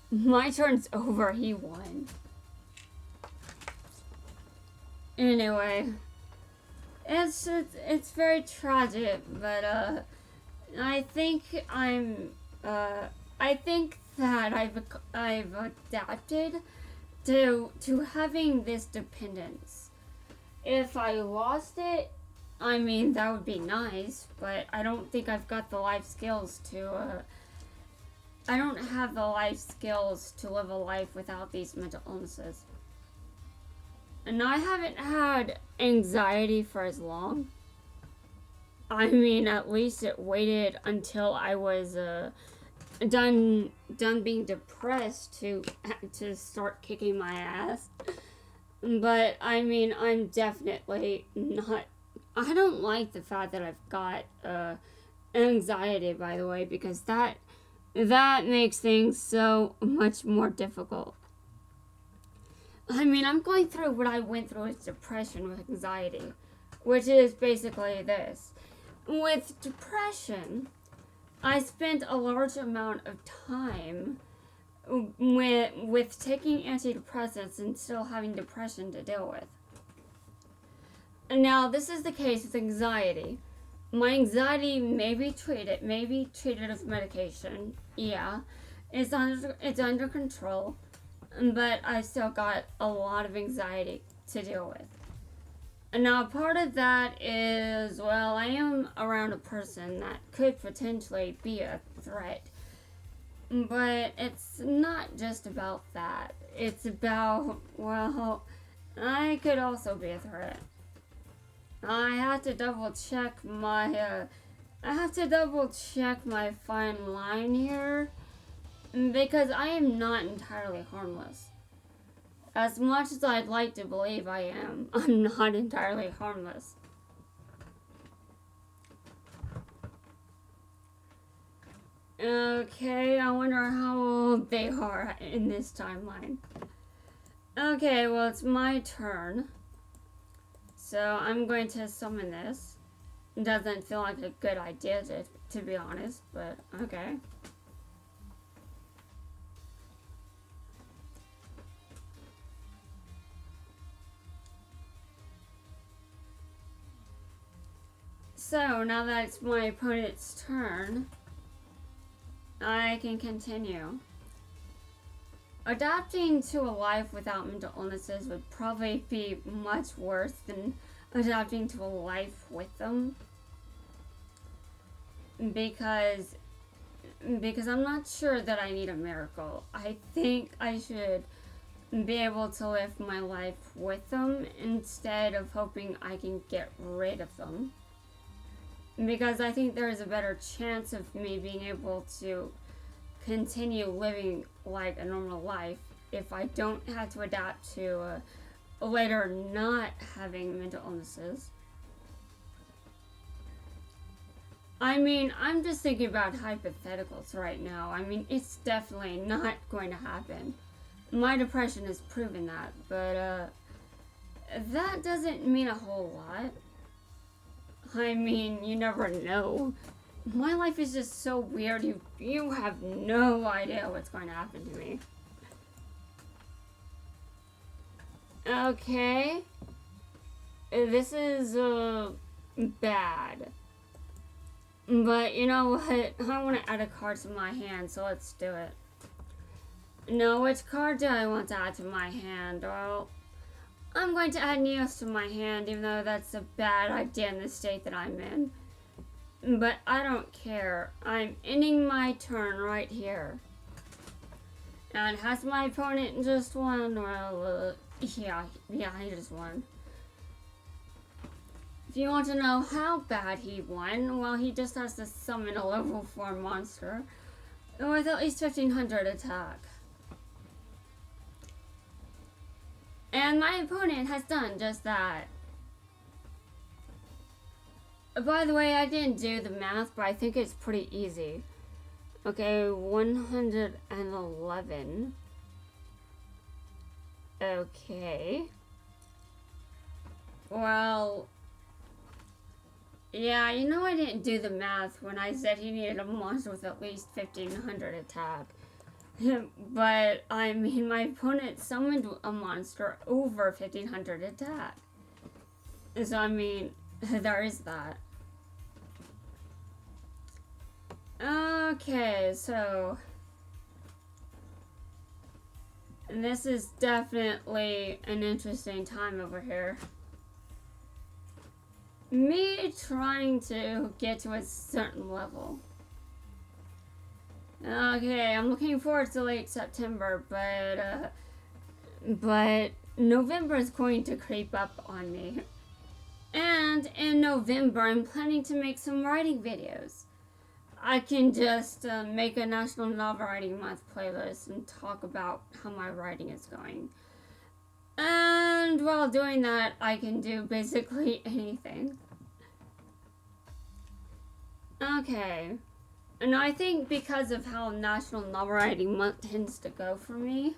S1: My turn's over, he won. Anyway, it's very tragic, but I think that I've adapted to having this dependence. If I lost it, I mean, that would be nice, but I don't think I've got the life skills to, I don't have the life skills to live a life without these mental illnesses. And I haven't had anxiety for as long. I mean, at least it waited until I was, done being depressed to start kicking my ass. But I mean, I'm definitely not. I don't like the fact that I've got anxiety, by the way, because that makes things so much more difficult. I mean, I'm going through what I went through with depression, with anxiety, which is basically this. With depression, I spent a large amount of time with taking antidepressants and still having depression to deal with. And now, this is the case with anxiety. My anxiety may be treated with medication. Yeah, it's under control, but I still got a lot of anxiety to deal with. And now, part of that is, well, I am around a person that could potentially be a threat. But it's not just about that. It's about, well, I could also be a threat. I have to double check my fine line here, because I am not entirely harmless. As much as I'd like to believe I am, I'm not entirely harmless. Okay, I wonder how old they are in this timeline. Okay, well, it's my turn. So I'm going to summon this. It doesn't feel like a good idea to be honest, but okay. So now that it's my opponent's turn, I can continue. Adapting to a life without mental illnesses would probably be much worse than adapting to a life with them. Because I'm not sure that I need a miracle. I think I should be able to live my life with them instead of hoping I can get rid of them. Because I think there is a better chance of me being able to continue living like a normal life if I don't have to adapt to later not having mental illnesses. I mean, I'm just thinking about hypotheticals right now. I mean, it's definitely not going to happen. My depression has proven that, but that doesn't mean a whole lot. I mean, you never know. My life is just so weird, you have no idea what's going to happen to me. Okay. This is, bad. But, you know what? I want to add a card to my hand, so let's do it. Now, which card do I want to add to my hand? Well, I'm going to add Neos to my hand, even though that's a bad idea in the state that I'm in. But I don't care. I'm ending my turn right here. And has my opponent just won? Well, yeah, he just won. If you want to know how bad he won, well, he just has to summon a level 4 monster with at least 1500 attack. And my opponent has done just that. By the way, I didn't do the math, but I think it's pretty easy. Okay, 111. Okay. Well, yeah, you know I didn't do the math when I said he needed a monster with at least 1500 attack. But, I mean, my opponent summoned a monster over 1500 attack. So, I mean, there is that. Okay, so this is definitely an interesting time over here. me trying to get to a certain level. Okay, I'm looking forward to late September, but November is going to creep up on me. And in November, I'm planning to make some writing videos. I can just make a National Novel Writing Month playlist and talk about how my writing is going. And while doing that, I can do basically anything. Okay. And I think because of how National Novel Writing Month tends to go for me,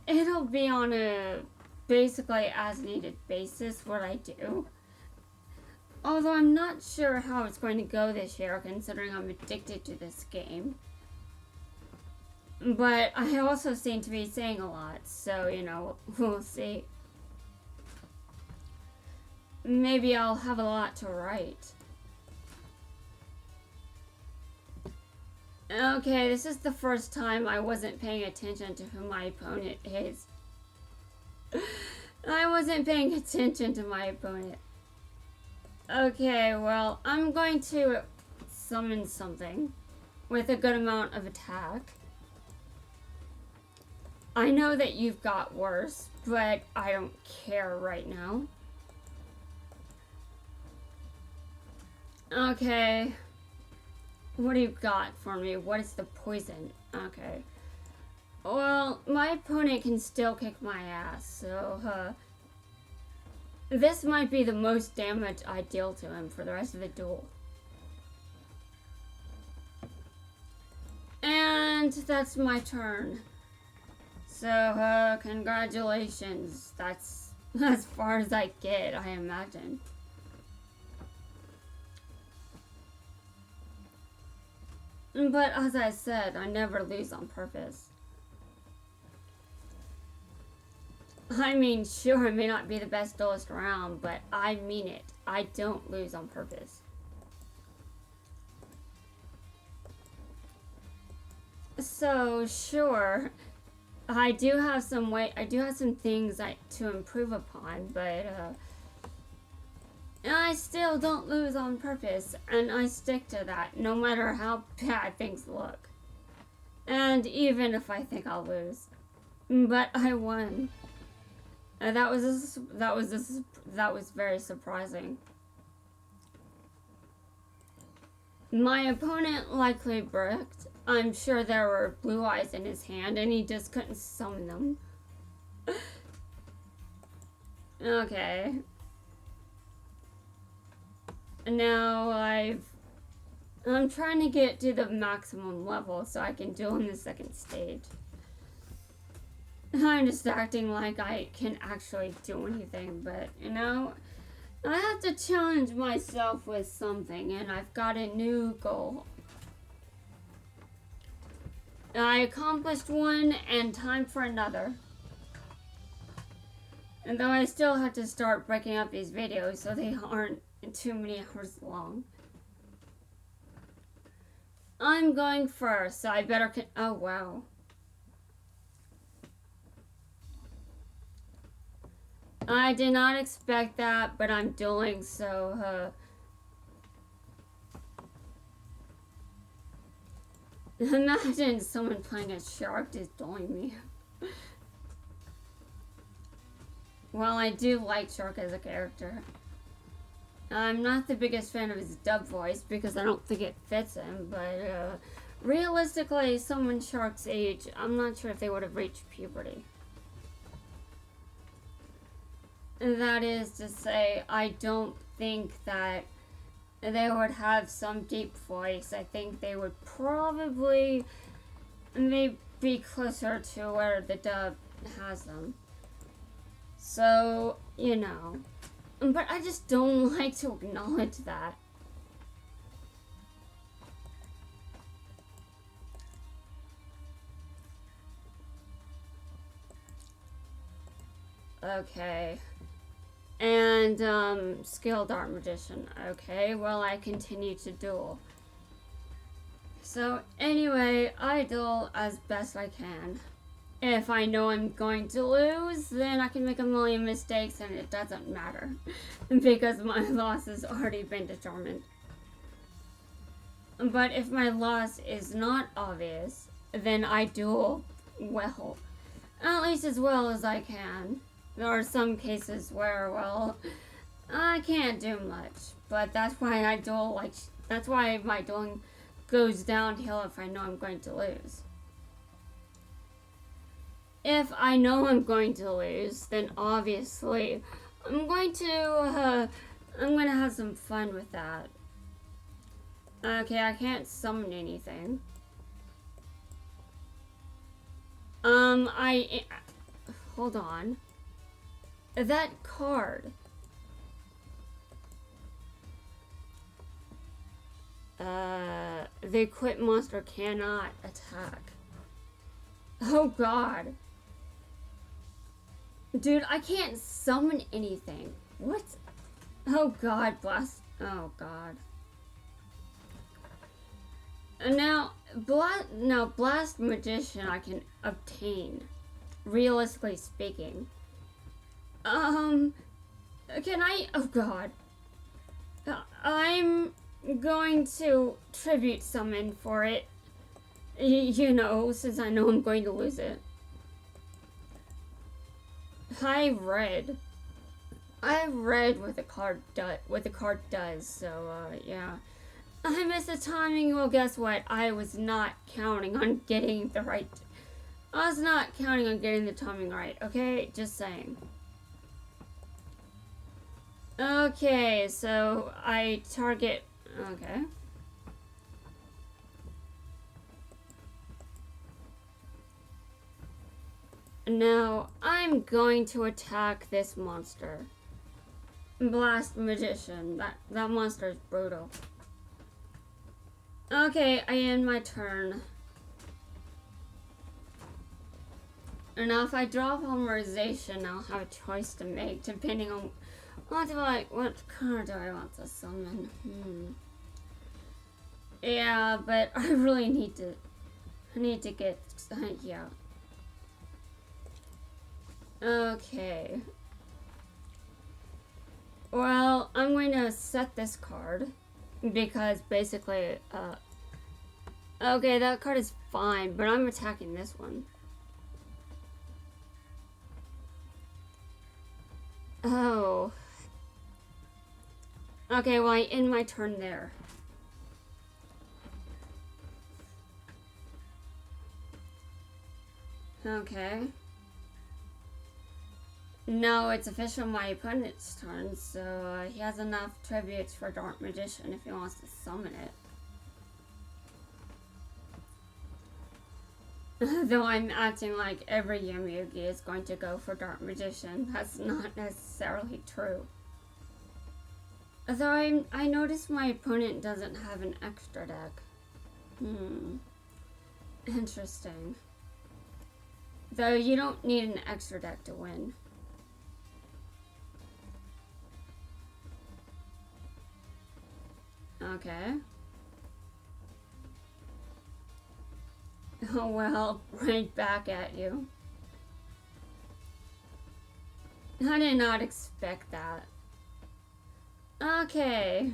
S1: it'll be on a basically as needed basis what I do. Although I'm not sure how it's going to go this year considering I'm addicted to this game. But I also seem to be saying a lot, so you know, we'll see. Maybe I'll have a lot to write. Okay, this is the first time I wasn't paying attention to who my opponent is. I wasn't paying attention to my opponent. Okay, well, I'm going to summon something with a good amount of attack. I know that you've got worse, but I don't care right now. Okay. What do you got for me? What is the poison? Okay. Well, my opponent can still kick my ass, so, this might be the most damage I deal to him for the rest of the duel. And that's my turn. So, congratulations. That's as far as I get, I imagine. But as I said, I never lose on purpose. I mean, sure, I may not be the best duelist around, but I mean it. I don't lose on purpose. So, sure, I do have some things to improve upon, but I still don't lose on purpose, and I stick to that, no matter how bad things look. And even if I think I'll lose. But I won. And that was very surprising. My opponent likely bricked. I'm sure there were blue eyes in his hand, and he just couldn't summon them. Okay. Now I'm trying to get to the maximum level so I can duel in the second stage. I'm just acting like I can actually do anything, but you know, I have to challenge myself with something, and I've got a new goal. I accomplished one, and time for another. And though I still have to start breaking up these videos so they aren't too many hours long. I'm going first, so I better oh wow. I did not expect that, but I'm dueling, so imagine someone playing a shark just dueling me. Well, I do like Shark as a character. I'm not the biggest fan of his dub voice because I don't think it fits him, but realistically, someone Shark's age, I'm not sure if they would have reached puberty. And that is to say, I don't think that they would have some deep voice. I think they would probably maybe be closer to where the dub has them. So, you know. But I just don't like to acknowledge that. Okay. And, skilled art magician. Okay, well, I continue to duel. So, anyway, I duel as best I can. If I know I'm going to lose, then I can make a million mistakes and it doesn't matter. Because my loss has already been determined. But if my loss is not obvious, then I duel well. At least as well as I can. There are some cases where, well, I can't do much. But that's why I duel like... That's why my dueling goes downhill if I know I'm going to lose. If I know I'm going to lose, then obviously I'm going to have some fun with that. Okay, I can't summon anything. Hold on. That card. The equipped monster cannot attack. Oh god. Dude, I can't summon anything. What? Oh god, blast. Oh god. And now, Blast Magician I can obtain. Realistically speaking. Can I? Oh god. I'm going to tribute summon for it. You know, since I know I'm going to lose it. I read what the card does, so yeah. I missed the timing. Well, guess what? I was not counting on getting the right. I was not counting on getting the timing right. Okay, just saying. Okay, so I target. Okay. Now, I'm going to attack this monster. Blast Magician. That monster is brutal. Okay, I end my turn. And now if I draw Polymerization, I'll have a choice to make, depending on what card do I want to summon. Yeah, but I really need to get, yeah. Okay. Well, I'm going to set this card because basically, okay, that card is fine, but I'm attacking this one. Oh. Okay, well, I end my turn there. Okay. No, it's official my opponent's turn, so he has enough tributes for Dark Magician if he wants to summon it. Though I'm acting like every Yomugi is going to go for Dark Magician. That's not necessarily true. Though I noticed my opponent doesn't have an extra deck. Interesting. Though you don't need an extra deck to win. Okay. Oh well, right back at you. I did not expect that. Okay.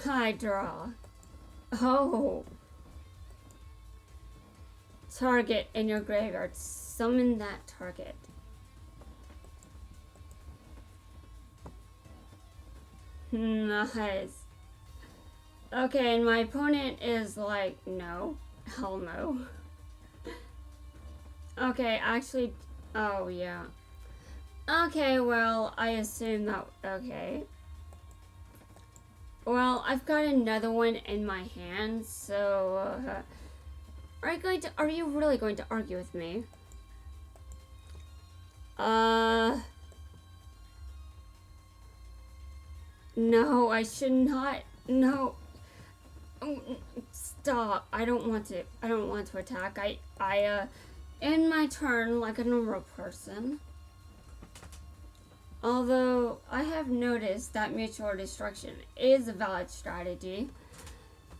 S1: I draw. Oh. Target in your graveyard. Summon that target. Nice. Okay, and my opponent is like, no. Hell no. Okay, actually, oh yeah. Okay, well, I assume that, okay. Well, I've got another one in my hand, so, are you really going to argue with me? No, I should not, no. Oh, stop, I don't want to attack. I end my turn like a normal person. Although, I have noticed that mutual destruction is a valid strategy.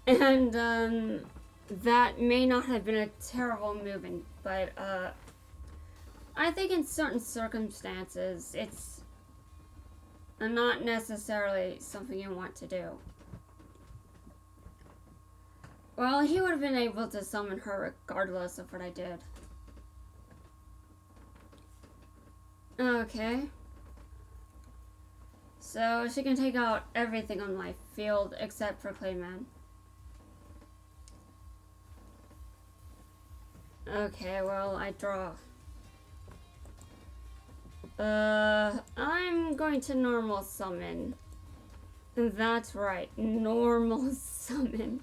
S1: And, that may not have been a terrible movement, but I think in certain circumstances, it's not necessarily something you want to do. Well, he would have been able to summon her regardless of what I did. Okay. So she can take out everything on my field except for Clayman. Okay, well, I draw. I'm going to normal summon. That's right, normal summon.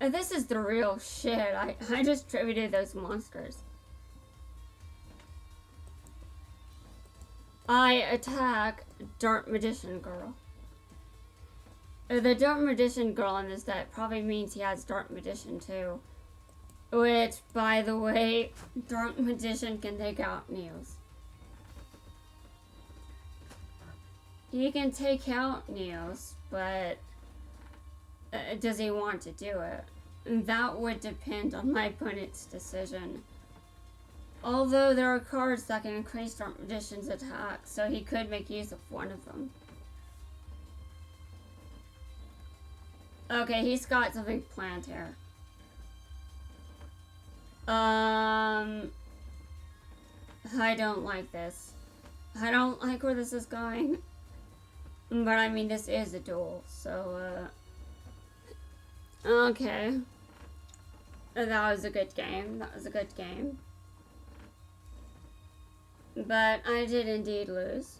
S1: This is the real shit. I just tributed those monsters. I attack Dark Magician Girl. The Dark Magician Girl in this deck probably means he has Dark Magician too. Which, by the way, Dark Magician can take out Neos. He can take out Neos, but does he want to do it? That would depend on my opponent's decision. Although there are cards that can increase Dark Magician's attack, so he could make use of one of them. Okay, he's got something planned here. I don't like this. I don't like where this is going. But I mean, this is a duel, so, okay. That was a good game. That was a good game. But I did indeed lose.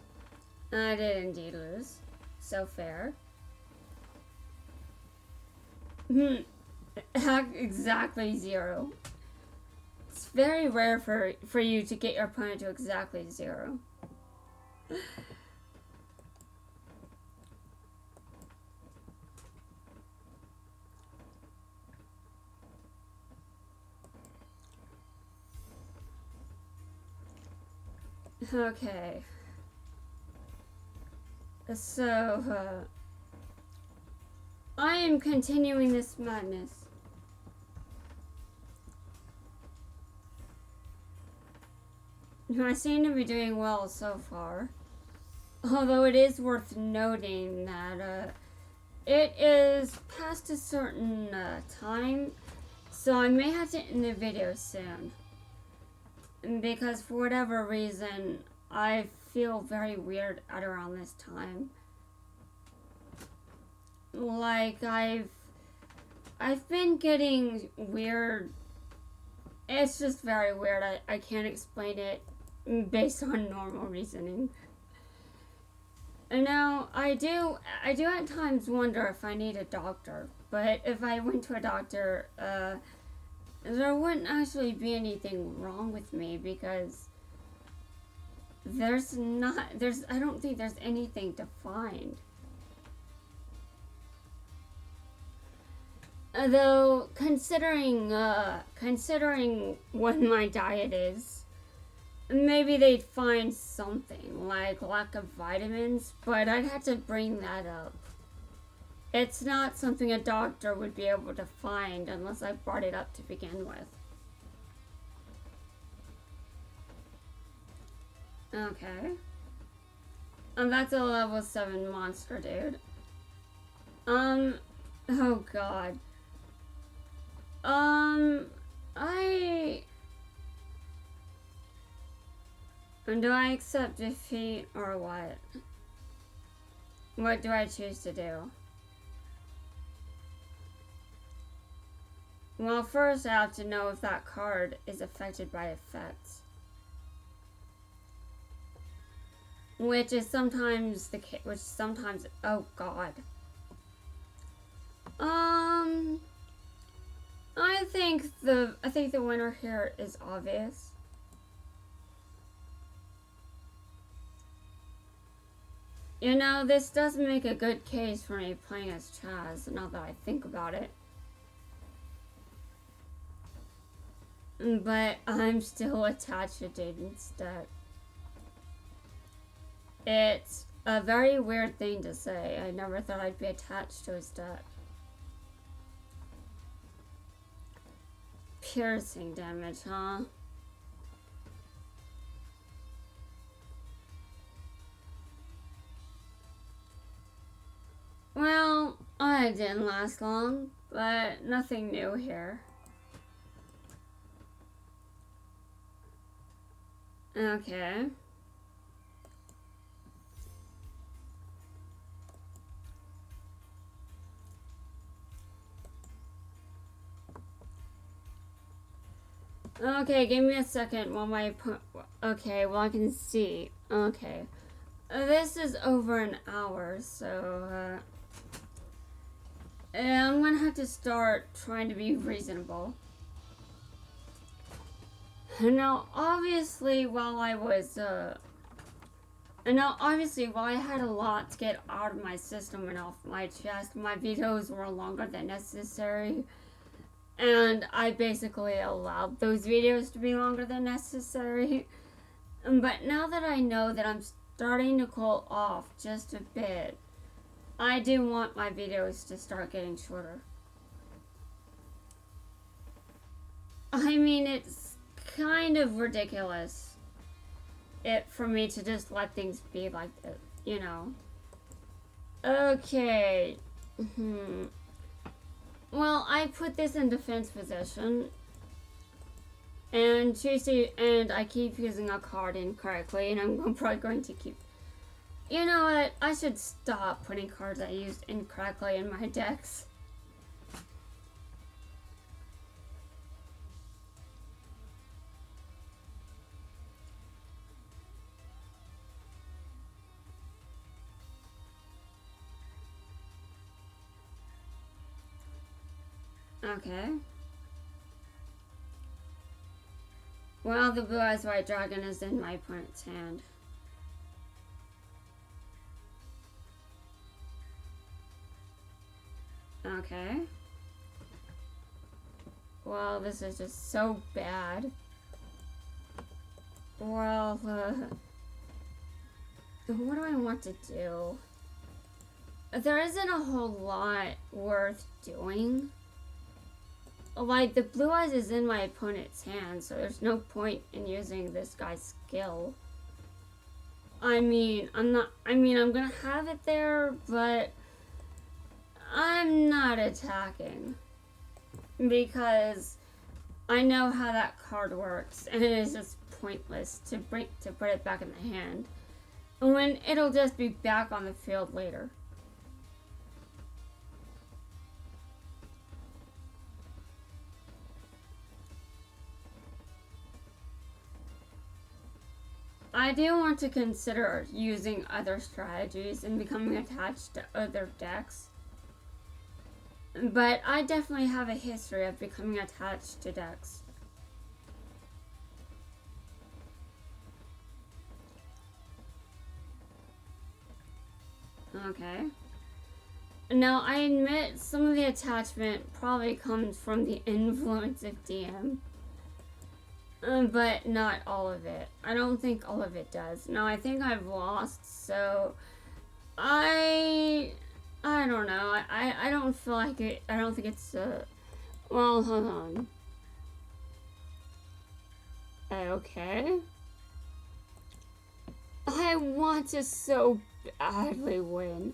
S1: I did indeed lose. So fair. Exactly 0. It's very rare for you to get your opponent to exactly 0. Okay. So, I am continuing this madness. I seem to be doing well so far. Although it is worth noting that it is past a certain time, so I may have to end the video soon. Because for whatever reason, I feel very weird at around this time. Like, I've been getting weird. It's just very weird. I can't explain it based on normal reasoning. And now, I do at times wonder if I need a doctor. But if I went to a doctor, there wouldn't actually be anything wrong with me because I don't think there's anything to find. Though, considering what my diet is, maybe they'd find something, like lack of vitamins, but I'd have to bring that up. It's not something a doctor would be able to find unless I brought it up to begin with. Okay. And that's a level 7 monster, dude. Oh god. Do I accept defeat or what? What do I choose to do? Well, first I have to know if that card is affected by effects. Which is sometimes the case, oh god. I think the winner here is obvious. You know, this does make a good case for me playing as Chaz, now that I think about it. But I'm still attached to Jaden's deck. It's A very weird thing to say. I never thought I'd be attached to his deck. Piercing damage, huh? Well, I didn't last long, but nothing new here. Okay. Okay, give me a second while my... Okay, well I can see. Okay. This is over an hour, so... I'm gonna have to start trying to be reasonable. Now, obviously, while I had a lot to get out of my system and off my chest, my videos were longer than necessary. And I basically allowed those videos to be longer than necessary. But now that I know that I'm starting to cool off just a bit, I do want my videos to start getting shorter. I mean, it's kind of ridiculous for me to just let things be like this, you know. Okay. Well, I put this in defense position, and I keep using a card incorrectly, and I'm probably going to keep... You know what? I should stop putting cards I used incorrectly in my decks. Okay. Well, the Blue Eyes White Dragon is in my opponent's hand. Okay. Well, this is just so bad. Well, what do I want to do? There isn't a whole lot worth doing. Like, the Blue Eyes is in my opponent's hand, so there's no point in using this guy's skill. I'm gonna have it there, but I'm not attacking. Because I know how that card works, and it is just pointless to put it back in the hand when it'll just be back on the field later. I do want to consider using other strategies and becoming attached to other decks. But I definitely have a history of becoming attached to decks. Okay. Now, I admit some of the attachment probably comes from the influence of DM. But not all of it. I don't think all of it does. Now, I think I've lost, so... I don't know. I don't feel like it. I don't think it's well, hold on. Okay. I want to so badly win.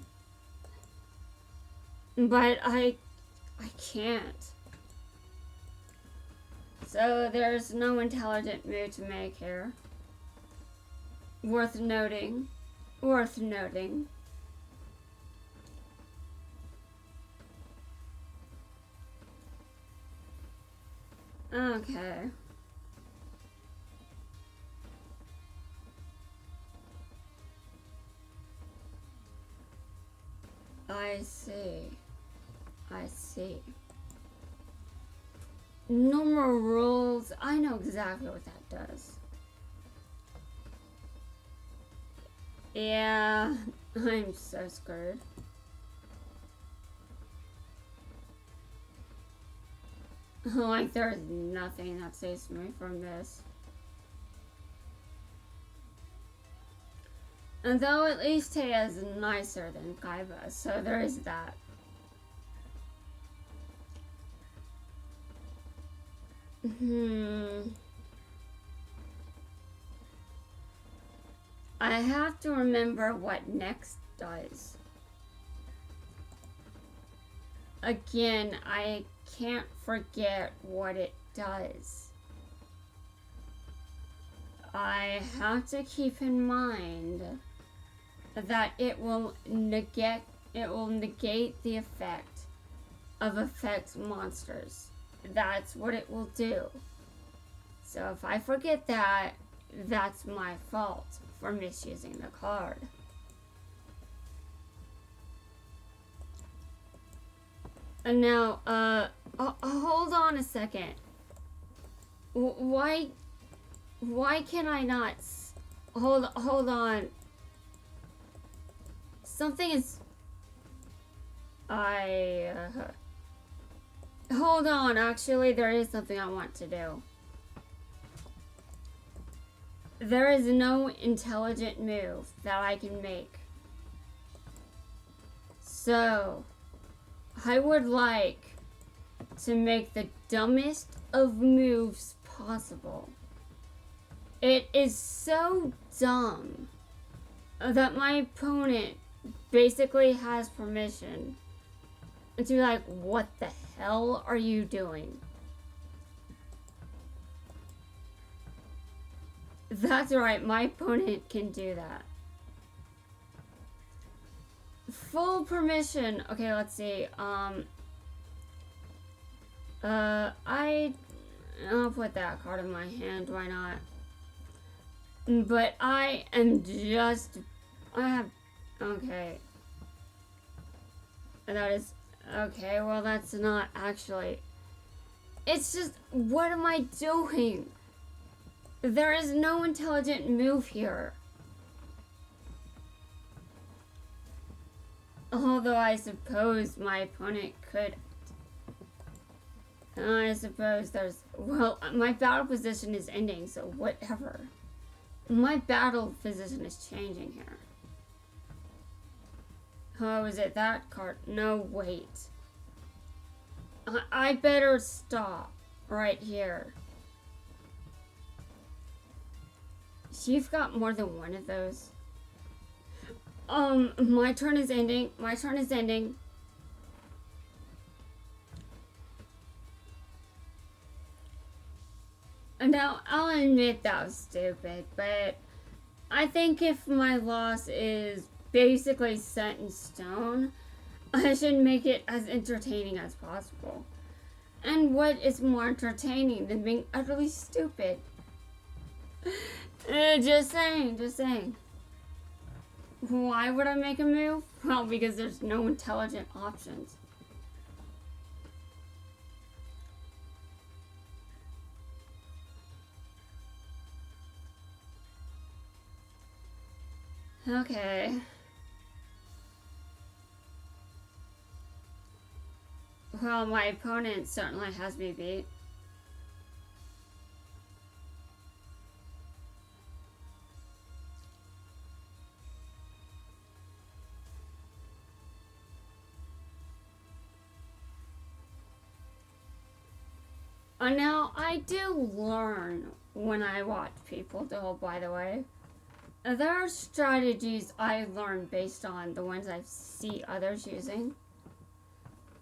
S1: But I can't. So there's no intelligent move to make here. Worth noting. Worth noting. Okay. I see. I see. No more rules. I know exactly what that does. Yeah, I'm so screwed. Like, there's nothing that saves me from this. And though at least he is nicer than Kaiba, so there is that. I have to remember what next does. Again, I can't forget what it does. I have to keep in mind that it will negate the effect of effect monsters. That's what it will do. So if I forget that, that's my fault for misusing the card. And now, hold on a second. Why can I not? Hold on. Something is. Hold on. Actually, there is something I want to do. There is no intelligent move that I can make. So, I would like to make the dumbest of moves possible. It is so dumb that my opponent basically has permission to be like, what the hell are you doing? That's right, my opponent can do that. Full permission. Okay, let's see. I'll put that card in my hand, why not? But I have, okay. That is, okay, well that's not actually, it's just, what am I doing? There is no intelligent move here. Although I suppose my opponent could. I suppose there's, well, my battle position is ending, so whatever. My battle position is changing here. Oh, is it that card? No, wait. I better stop right here. You've got more than one of those. My turn is ending. My turn is ending. Now, I'll admit that was stupid, but I think if my loss is basically set in stone, I should make it as entertaining as possible. And what is more entertaining than being utterly stupid? Just saying. Why would I make a move? Well, because there's no intelligent options. Okay. Well, my opponent certainly has me beat. Now, I do learn when I watch people duel, by the way. There are strategies I learn based on the ones I see others using.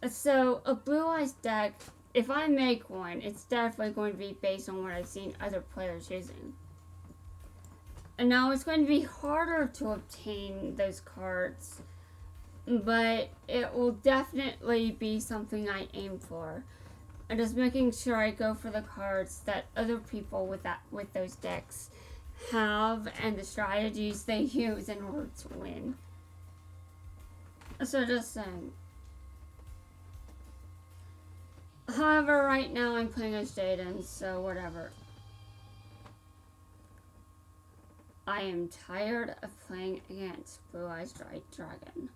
S1: So, a Blue Eyes deck, if I make one, it's definitely going to be based on what I've seen other players using. And now, it's going to be harder to obtain those cards, but it will definitely be something I aim for. And just making sure I go for the cards that other people with those decks have and the strategies they use in order to win. So just saying. However, right now I'm playing as Jaden, so whatever. I am tired of playing against Blue Eyes White Dragon.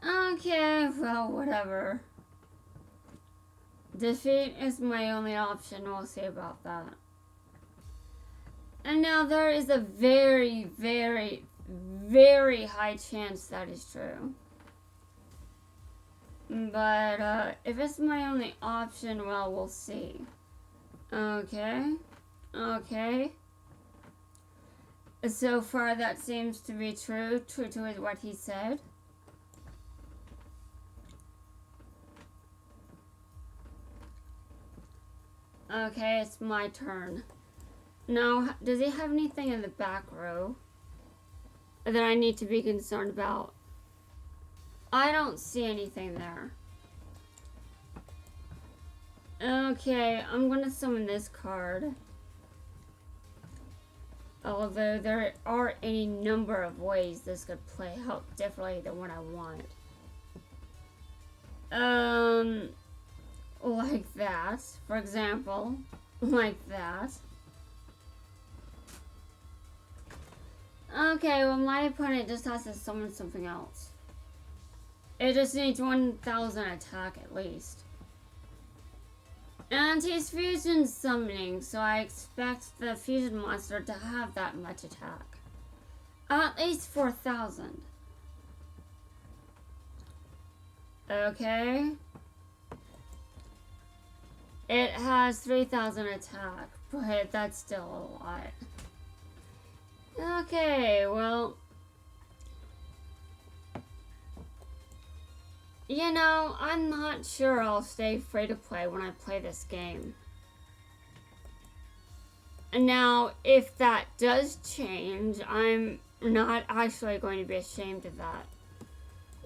S1: Okay, well, whatever. Defeat is my only option, we'll see about that. And now there is a very, very, very high chance that is true. But if it's my only option, well, we'll see. Okay. Okay. So far, that seems to be true to what he said. Okay, it's my turn. Now, does he have anything in the back row that I need to be concerned about? I don't see anything there. Okay, I'm gonna summon this card. Although there are any number of ways this could play out differently than what I want. Like that, for example. Like that. Okay, well my opponent just has to summon something else. It just needs 1,000 attack at least. And he's fusion summoning, so I expect the fusion monster to have that much attack. At least 4,000. Okay. It has 3,000 attack, but that's still a lot. Okay, well, you know, I'm not sure I'll stay free to play when I play this game. And now, if that does change, I'm not actually going to be ashamed of that.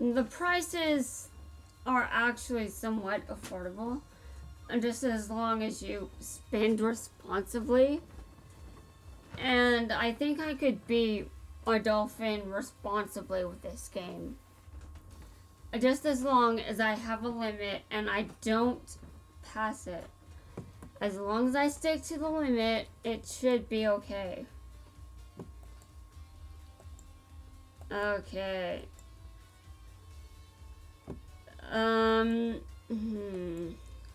S1: The prices are actually somewhat affordable, just as long as you spend responsibly. And I think I could be a dolphin responsibly with this game. Just as long as I have a limit and I don't pass it. As long as I stick to the limit, it should be okay. Okay.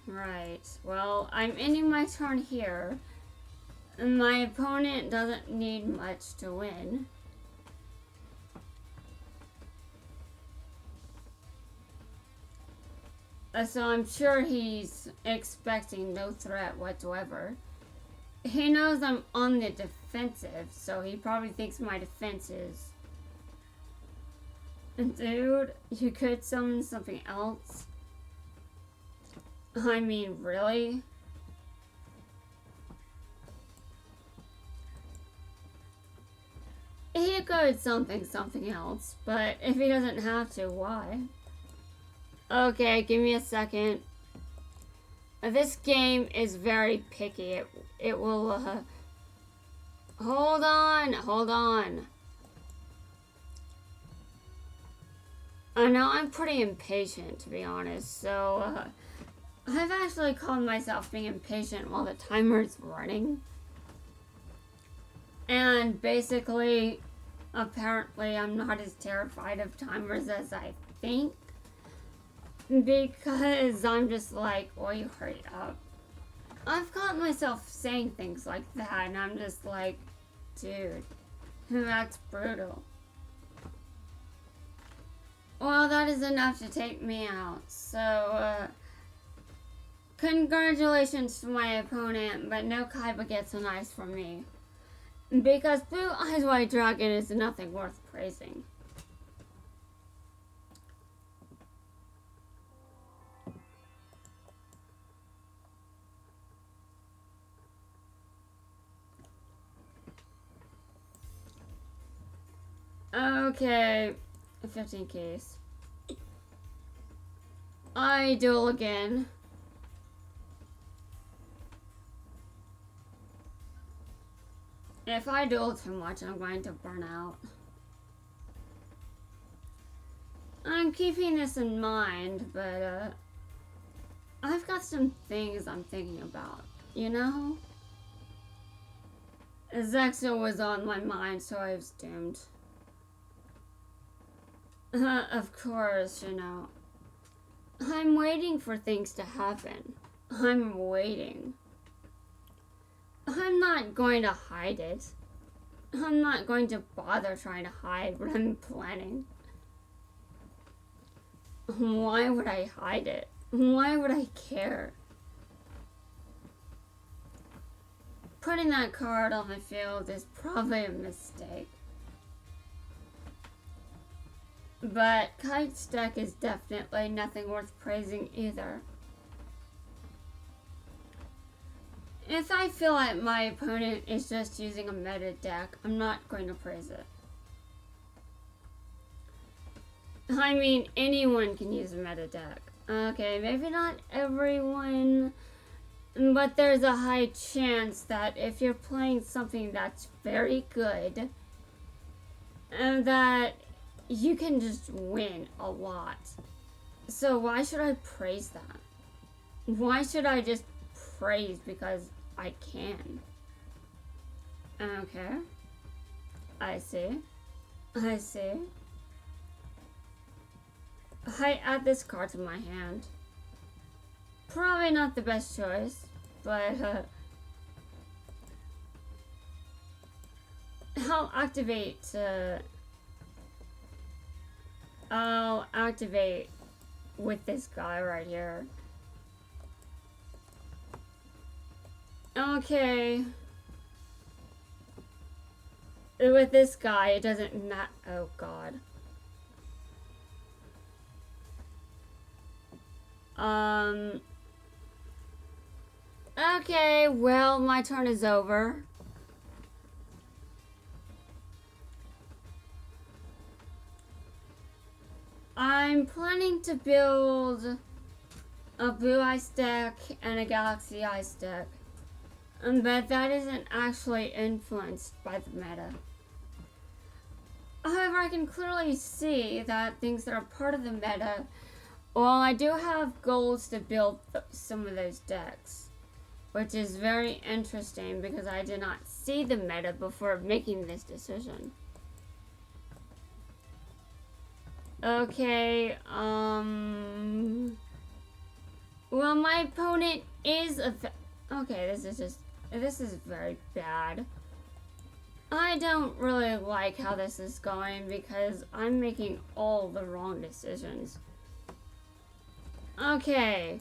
S1: Right. Well, I'm ending my turn here. My opponent doesn't need much to win. So I'm sure he's expecting no threat whatsoever. He knows I'm on the defensive, so he probably thinks my defense is... Dude, you could summon something else? I mean, really? He could something else, but if he doesn't have to, why? Okay, give me a second. This game is very picky. It will, hold on. I know I'm pretty impatient, to be honest, so, I've actually called myself being impatient while the timer's running. And basically, apparently, I'm not as terrified of timers as I think. Because I'm just like, oh, you hurry up. I've caught myself saying things like that, and I'm just like, dude, that's brutal. Well, that is enough to take me out. So, congratulations to my opponent, but no Kaiba gets an ice from me. Because Blue Eyes White Dragon is nothing worth praising. Okay, 15 keys. I duel again. If I duel too much, I'm going to burn out. I'm keeping this in mind, but I've got some things I'm thinking about, you know? Zexo was on my mind, so I was doomed. Of course, you know. I'm waiting for things to happen. I'm waiting. I'm not going to hide it. I'm not going to bother trying to hide what I'm planning. Why would I hide it? Why would I care? Putting that card on the field is probably a mistake. But Kite's deck is definitely nothing worth praising either. If I feel like my opponent is just using a meta deck, I'm not going to praise it. I mean, anyone can use a meta deck. Okay, maybe not everyone, but there's a high chance that if you're playing something that's very good, and that you can just win a lot. So why should I praise that? Why should I just praise because I can? Okay. I see. I see. I add this card to my hand. Probably not the best choice, but I'll activate with this guy right here. Okay. With this guy, it doesn't matter. Oh god. Okay, well, my turn is over. I'm planning to build a Blue Ice deck and a Galaxy Ice deck, but that isn't actually influenced by the meta. However, I can clearly see that things that are part of the meta, well, I do have goals to build some of those decks, which is very interesting because I did not see the meta before making this decision. Okay, well, my opponent is okay, this is very bad. I don't really like how this is going because I'm making all the wrong decisions. Okay.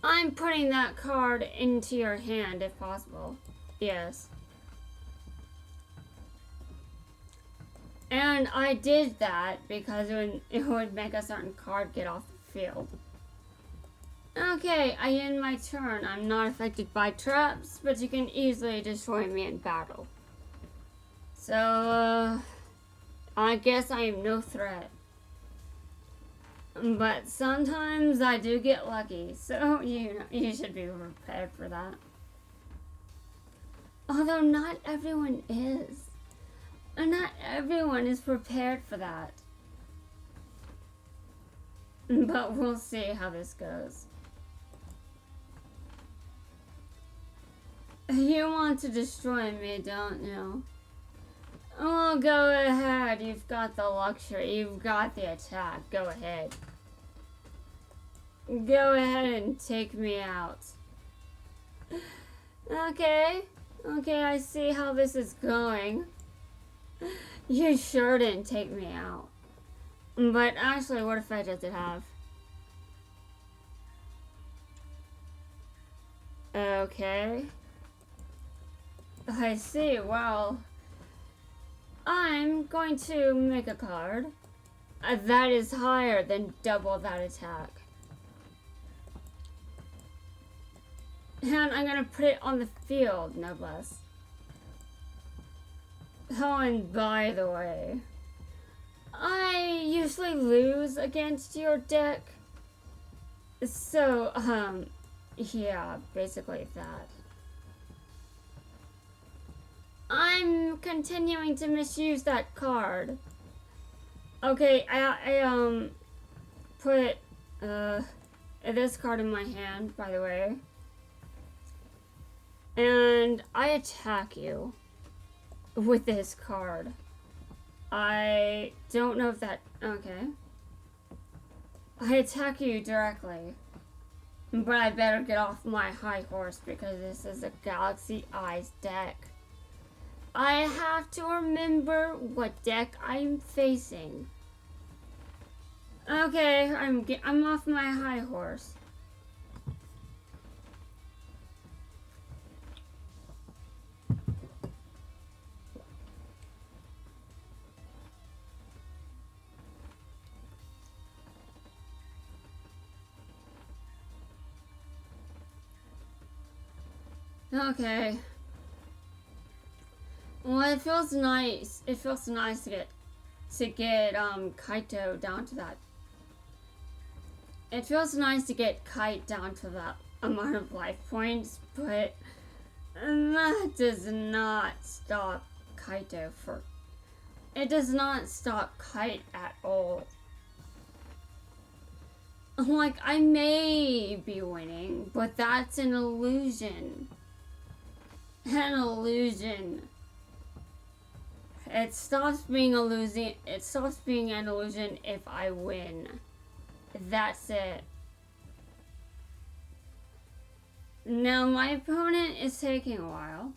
S1: I'm putting that card into your hand if possible. Yes. And I did that because it would make a certain card get off the field. Okay, I end my turn. I'm not affected by traps, but you can easily destroy me in battle. So, I guess I am no threat. But sometimes I do get lucky, so you should be prepared for that. Although not everyone is. And not everyone is prepared for that. But we'll see how this goes. You want to destroy me, don't you? Oh, go ahead. You've got the luxury. You've got the attack. Go ahead. Go ahead and take me out. Okay. Okay, I see how this is going. You sure didn't take me out. But actually, what effect does it have? Okay. I see. Well, I'm going to make a card that is higher than double that attack. And I'm going to put it on the field, no less. Oh, and by the way, I usually lose against your deck. So, yeah, basically that. I'm continuing to misuse that card. Okay, I put this card in my hand, by the way. And I attack you with this card. I don't know if that... Okay. I attack you directly. But I better get off my high horse because this is a Galaxy Eyes deck. I have to remember what deck I'm facing. Okay, I'm off my high horse. Okay. Well, it feels nice. It feels nice to get Kaito down to that. It feels nice to get Kite down to that amount of life points, but that does not stop Kaito for. It does not stop Kite at all. Like, I may be winning, but that's an illusion. An illusion. It stops being illusion. It stops being an illusion if I win. That's it. Now my opponent is taking a while.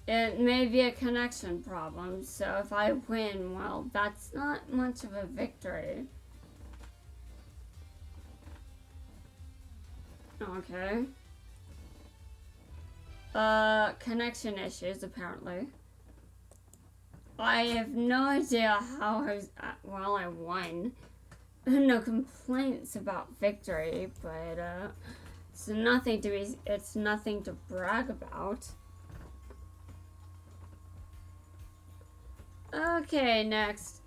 S1: It may be a connection problem, so if I win, well, that's not much of a victory. Okay. Connection issues, apparently. I have no idea how well I won. No complaints about victory, but, it's nothing to brag about. Okay, next.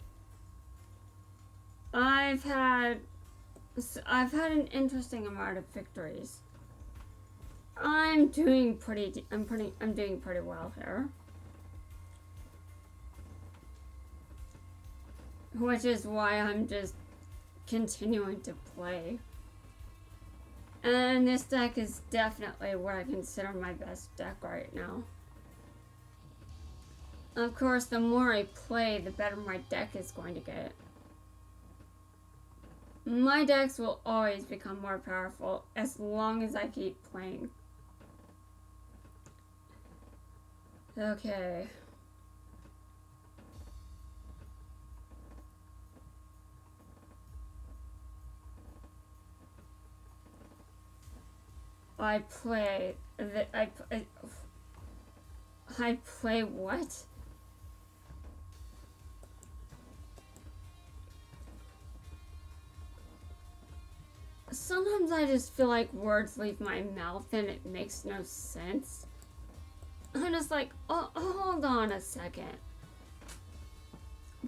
S1: I've had an interesting amount of victories. I'm doing pretty well here. Which is why I'm just continuing to play. And this deck is definitely what I consider my best deck right now. Of course, the more I play, the better my deck is going to get. My decks will always become more powerful as long as I keep playing. Okay. I play what? Sometimes I just feel like words leave my mouth and it makes no sense. I'm just like, oh, hold on a second.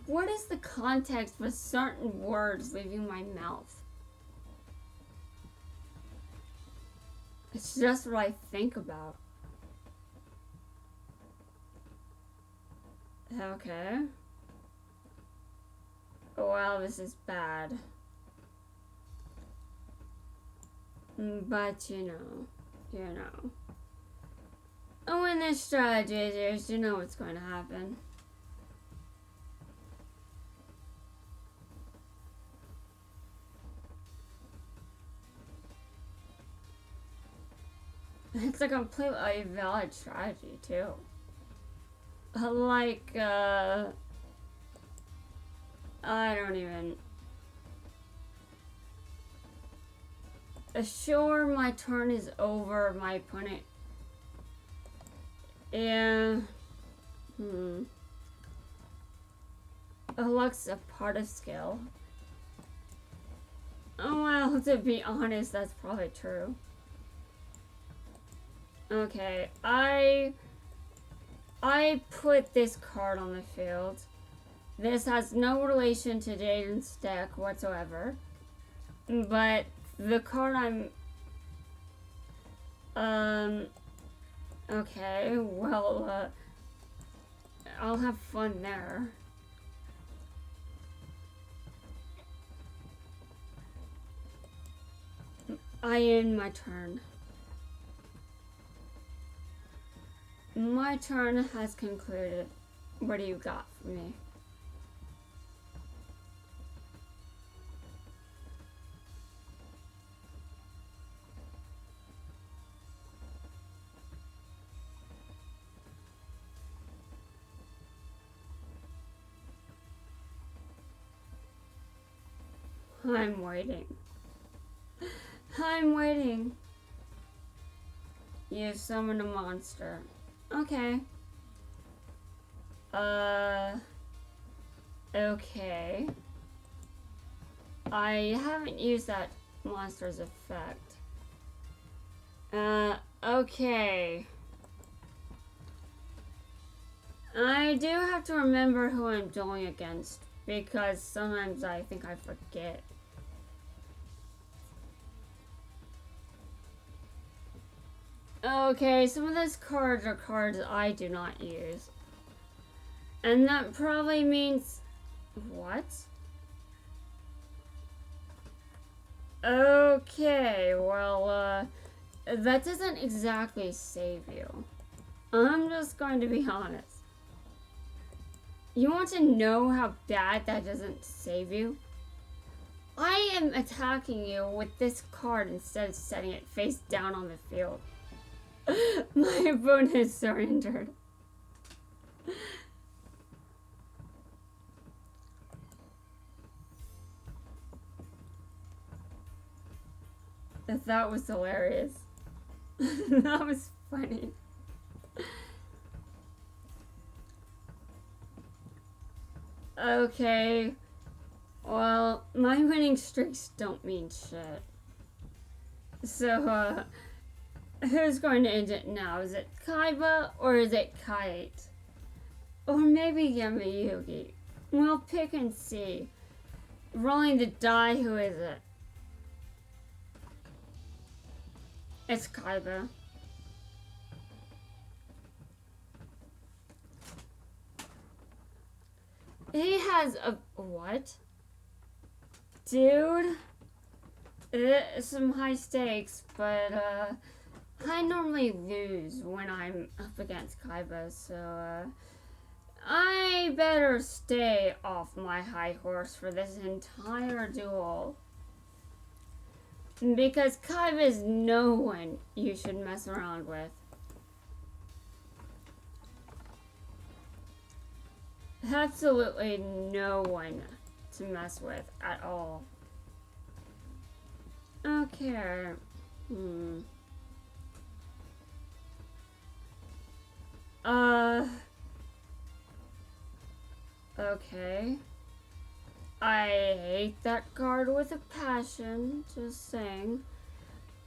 S1: What is the context for certain words leaving my mouth? It's just what I think about. Okay. Well, this is bad. But you know. Oh, when there's strategy, you know what's going to happen. It's a completely valid strategy, too. Like, I don't even... Sure, my turn is over, my opponent... Yeah... Luck's a part of skill. Oh, well, to be honest, that's probably true. Okay, I put this card on the field. This has no relation to Jaden's deck whatsoever. But the card okay, well, I'll have fun there. I end my turn. My turn has concluded. What do you got for me? I'm waiting. I'm waiting. You summon a monster. Okay. Okay. I haven't used that monster's effect. Okay. I do have to remember who I'm dueling against, because sometimes I think I forget. Okay, some of those cards are cards I do not use. And that probably means... What? Okay, well, that doesn't exactly save you. I'm just going to be honest. You want to know how bad that doesn't save you? I am attacking you with this card instead of setting it face down on the field. My opponent is surrendered. That was hilarious. That was funny. Okay. Well, my winning streaks don't mean shit. So, who's going to end it now? Is it Kaiba or is it Kite? Or maybe Yamayugi? We'll pick and see. Rolling the die, who is it? It's Kaiba. He has a... What? Dude? Some high stakes, but, I normally lose when I'm up against Kaiba, so, I better stay off my high horse for this entire duel. Because Kaiba is no one you should mess around with. Absolutely no one to mess with at all. Okay. Okay. I hate that card with a passion, just saying.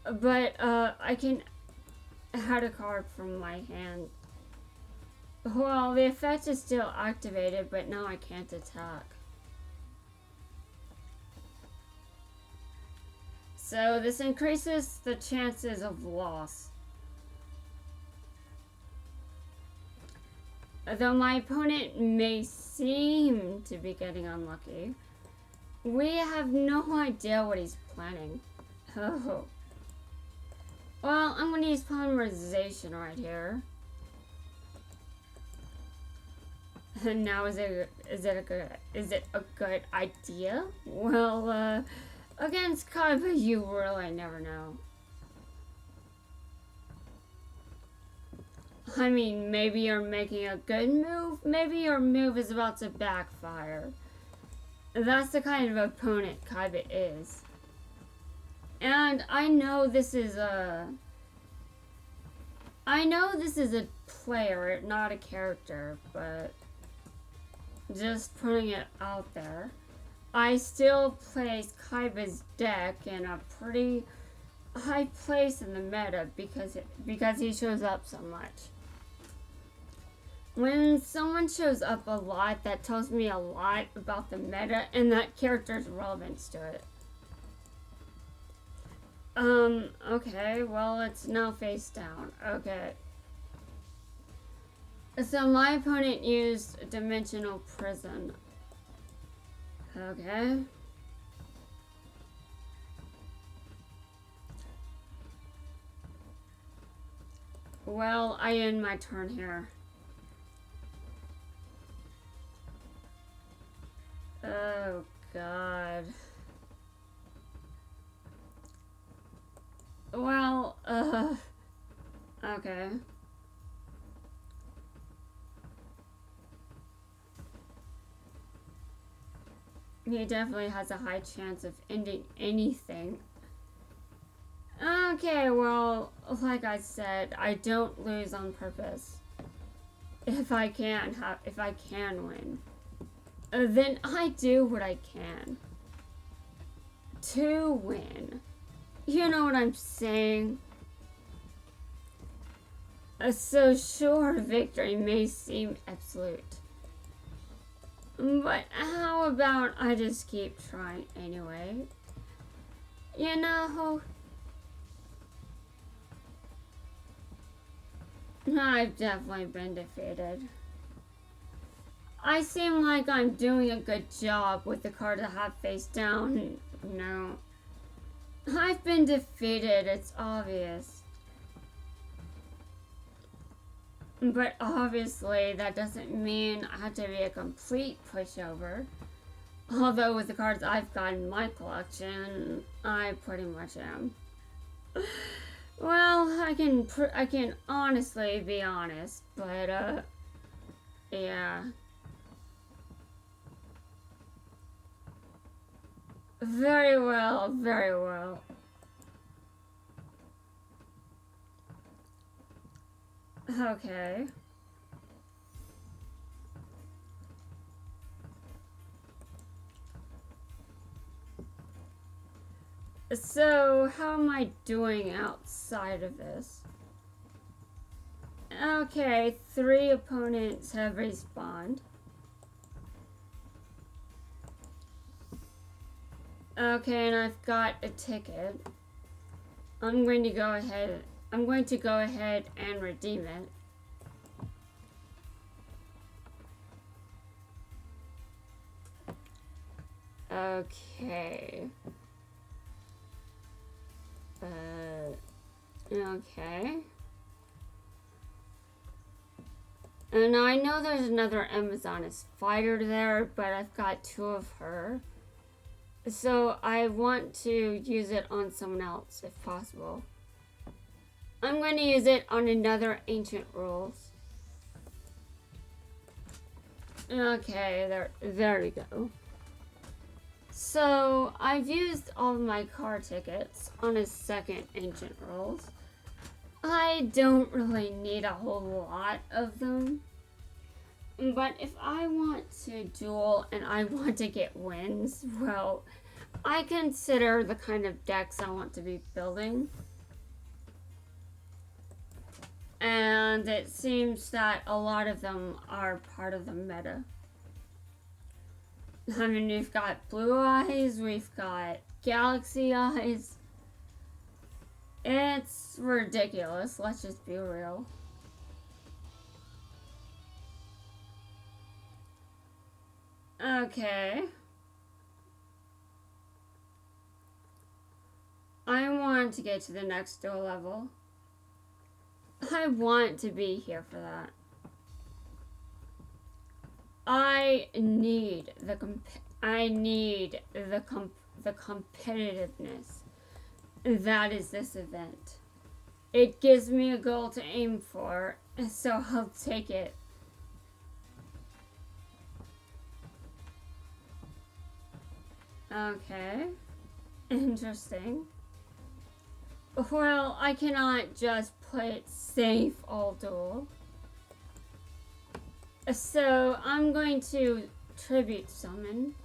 S1: But, I can add a card from my hand. Well, the effect is still activated, but now I can't attack. So this increases the chances of loss. Though my opponent may seem to be getting unlucky, we have no idea what he's planning. Oh. Well, I'm gonna use polymerization right here. And now is it a good idea? Well, against Kaiba, you really never know. I mean, maybe you're making a good move, maybe your move is about to backfire. That's the kind of opponent Kaiba is. And I know this is a player, not a character, but just putting it out there. I still place Kaiba's deck in a pretty high place in the meta because he shows up so much. When someone shows up a lot, that tells me a lot about the meta and that character's relevance to it. Okay, well, it's now face down. Okay. So my opponent used Dimensional Prison. Okay. Well, I end my turn here. Oh, God. Well, okay. he definitely has a high chance of ending anything. Okay, well, like I said, I don't lose on purpose. If I can win, then I do what I can to win. You know what I'm saying? So sure, victory may seem absolute, but how about I just keep trying anyway? You know, I've definitely been defeated. I seem like I'm doing a good job with the cards I have face down. No. I've been defeated, it's obvious. But obviously, that doesn't mean I have to be a complete pushover. Although with the cards I've got in my collection, I pretty much am. Well, I can honestly be honest, but yeah. Very well, very well. Okay. So, how am I doing outside of this? Okay, 3 opponents have respawned. Okay, and I've got a ticket. I'm going to go ahead and redeem it. Okay. Okay. And I know there's another Amazoness fighter there, but I've got 2 of her. So I want to use it on someone else if possible. I'm going to use it on another Ancient Rules. Okay, there we go. So I've used all of my car tickets on a second Ancient Rules. I don't really need a whole lot of them. But if I want to duel and I want to get wins, well, I consider the kind of decks I want to be building. And it seems that a lot of them are part of the meta. I mean, we've got Blue Eyes, we've got Galaxy Eyes. It's ridiculous, let's just be real. Okay. I want to get to the next duel level. I want to be here for that. I need the competitiveness. That is this event. It gives me a goal to aim for, so I'll take it. Okay. Interesting. Well, I cannot just play it safe all duel. So, I'm going to tribute summon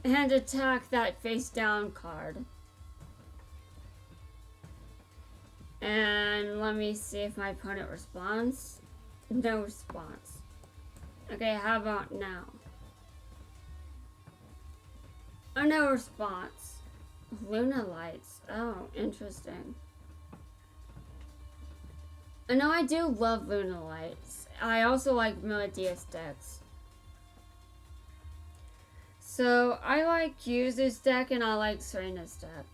S1: and attack that face down card. And let me see if my opponent responds. No response. Okay, how about now? Oh, no response. Luna Lights. Oh, interesting. No, I do love Luna Lights. I also like Melodious decks. So, I like Yuzu's deck and I like Serena's deck.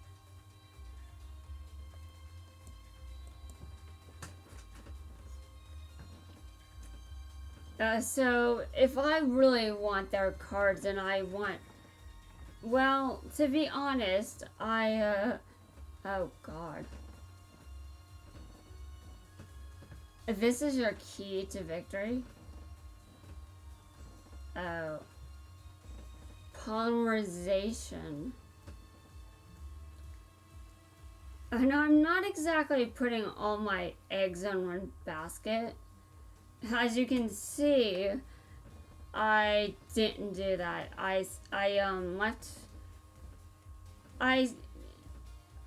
S1: So, if I really want their cards and I want... Well, to be honest, oh god. This is your key to victory? Oh. polymerization. And I'm not exactly putting all my eggs in one basket. As you can see, I didn't do that.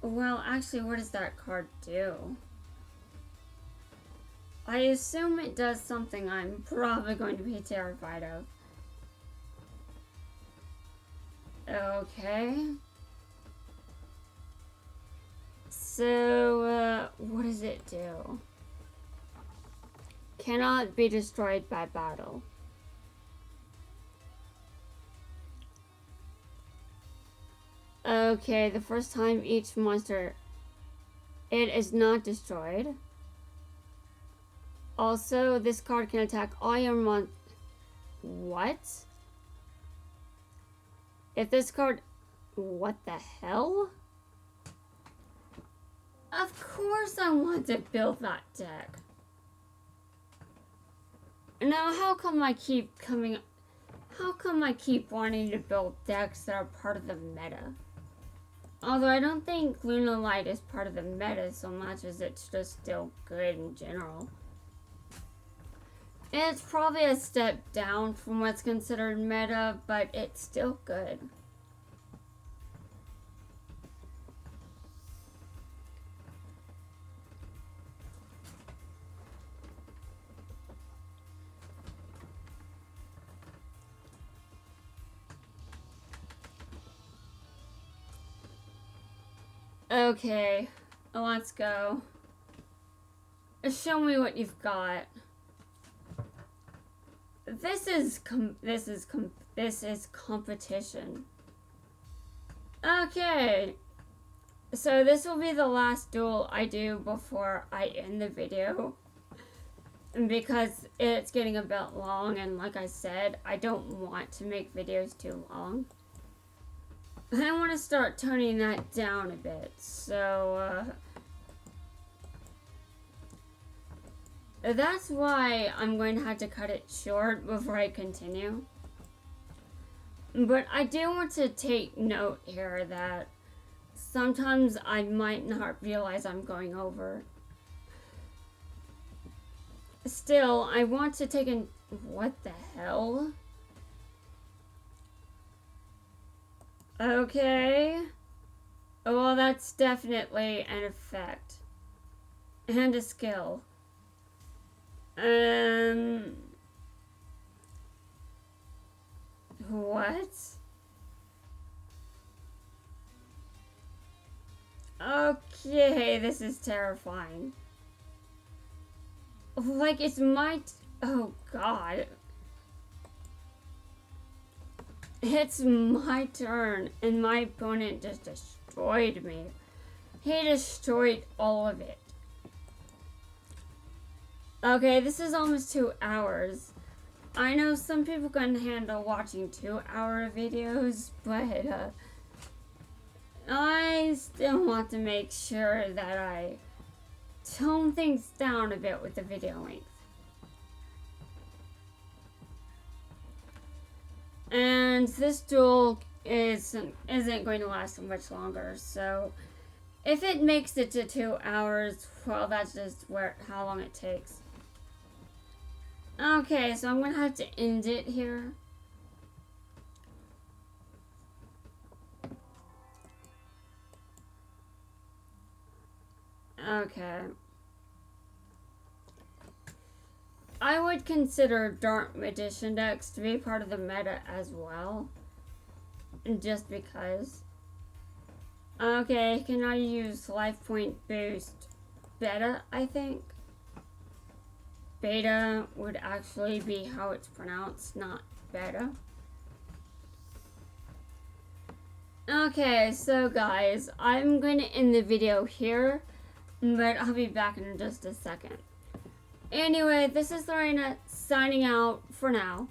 S1: Well, actually, what does that card do? I assume it does something I'm probably going to be terrified of. Okay. So, what does it do? Cannot be destroyed by battle. Okay, the first time each monster, it is not destroyed. Also, this card can attack all your What? If this card... What the hell? Of course I want to build that deck. Now, how come I keep wanting to build decks that are part of the meta? Although I don't think Luna Light is part of the meta so much as it's just still good in general. It's probably a step down from what's considered meta, but it's still good. Okay, let's go. Show me what you've got. This is competition. Okay. So this will be the last duel I do before I end the video. Because it's getting a bit long, and like I said, I don't want to make videos too long. I want to start toning that down a bit, so that's why I'm going to have to cut it short before I continue. But I do want to take note here that sometimes I might not realize I'm going over. Still, I want to take in... What the hell? Okay. Well, that's definitely an effect. And a skill. What? Okay, this is terrifying. Like, it's my... Oh, God. It's my turn, and my opponent just destroyed me. He destroyed all of it. Okay, this is almost 2 hours. I know some people can handle watching 2-hour videos, but I still want to make sure that I tone things down a bit with the video length. And this duel isn't going to last much longer, so if it makes it to 2 hours, well, that's just how long it takes. Okay, so I'm gonna have to end it here. Okay. I would consider Dark Magician decks to be part of the meta as well. Just because. Okay, can I use Life Point Boost Beta, I think? Beta would actually be how it's pronounced, not beta. Okay, so guys, I'm going to end the video here, but I'll be back in just a second. Anyway, this is Lorena signing out for now.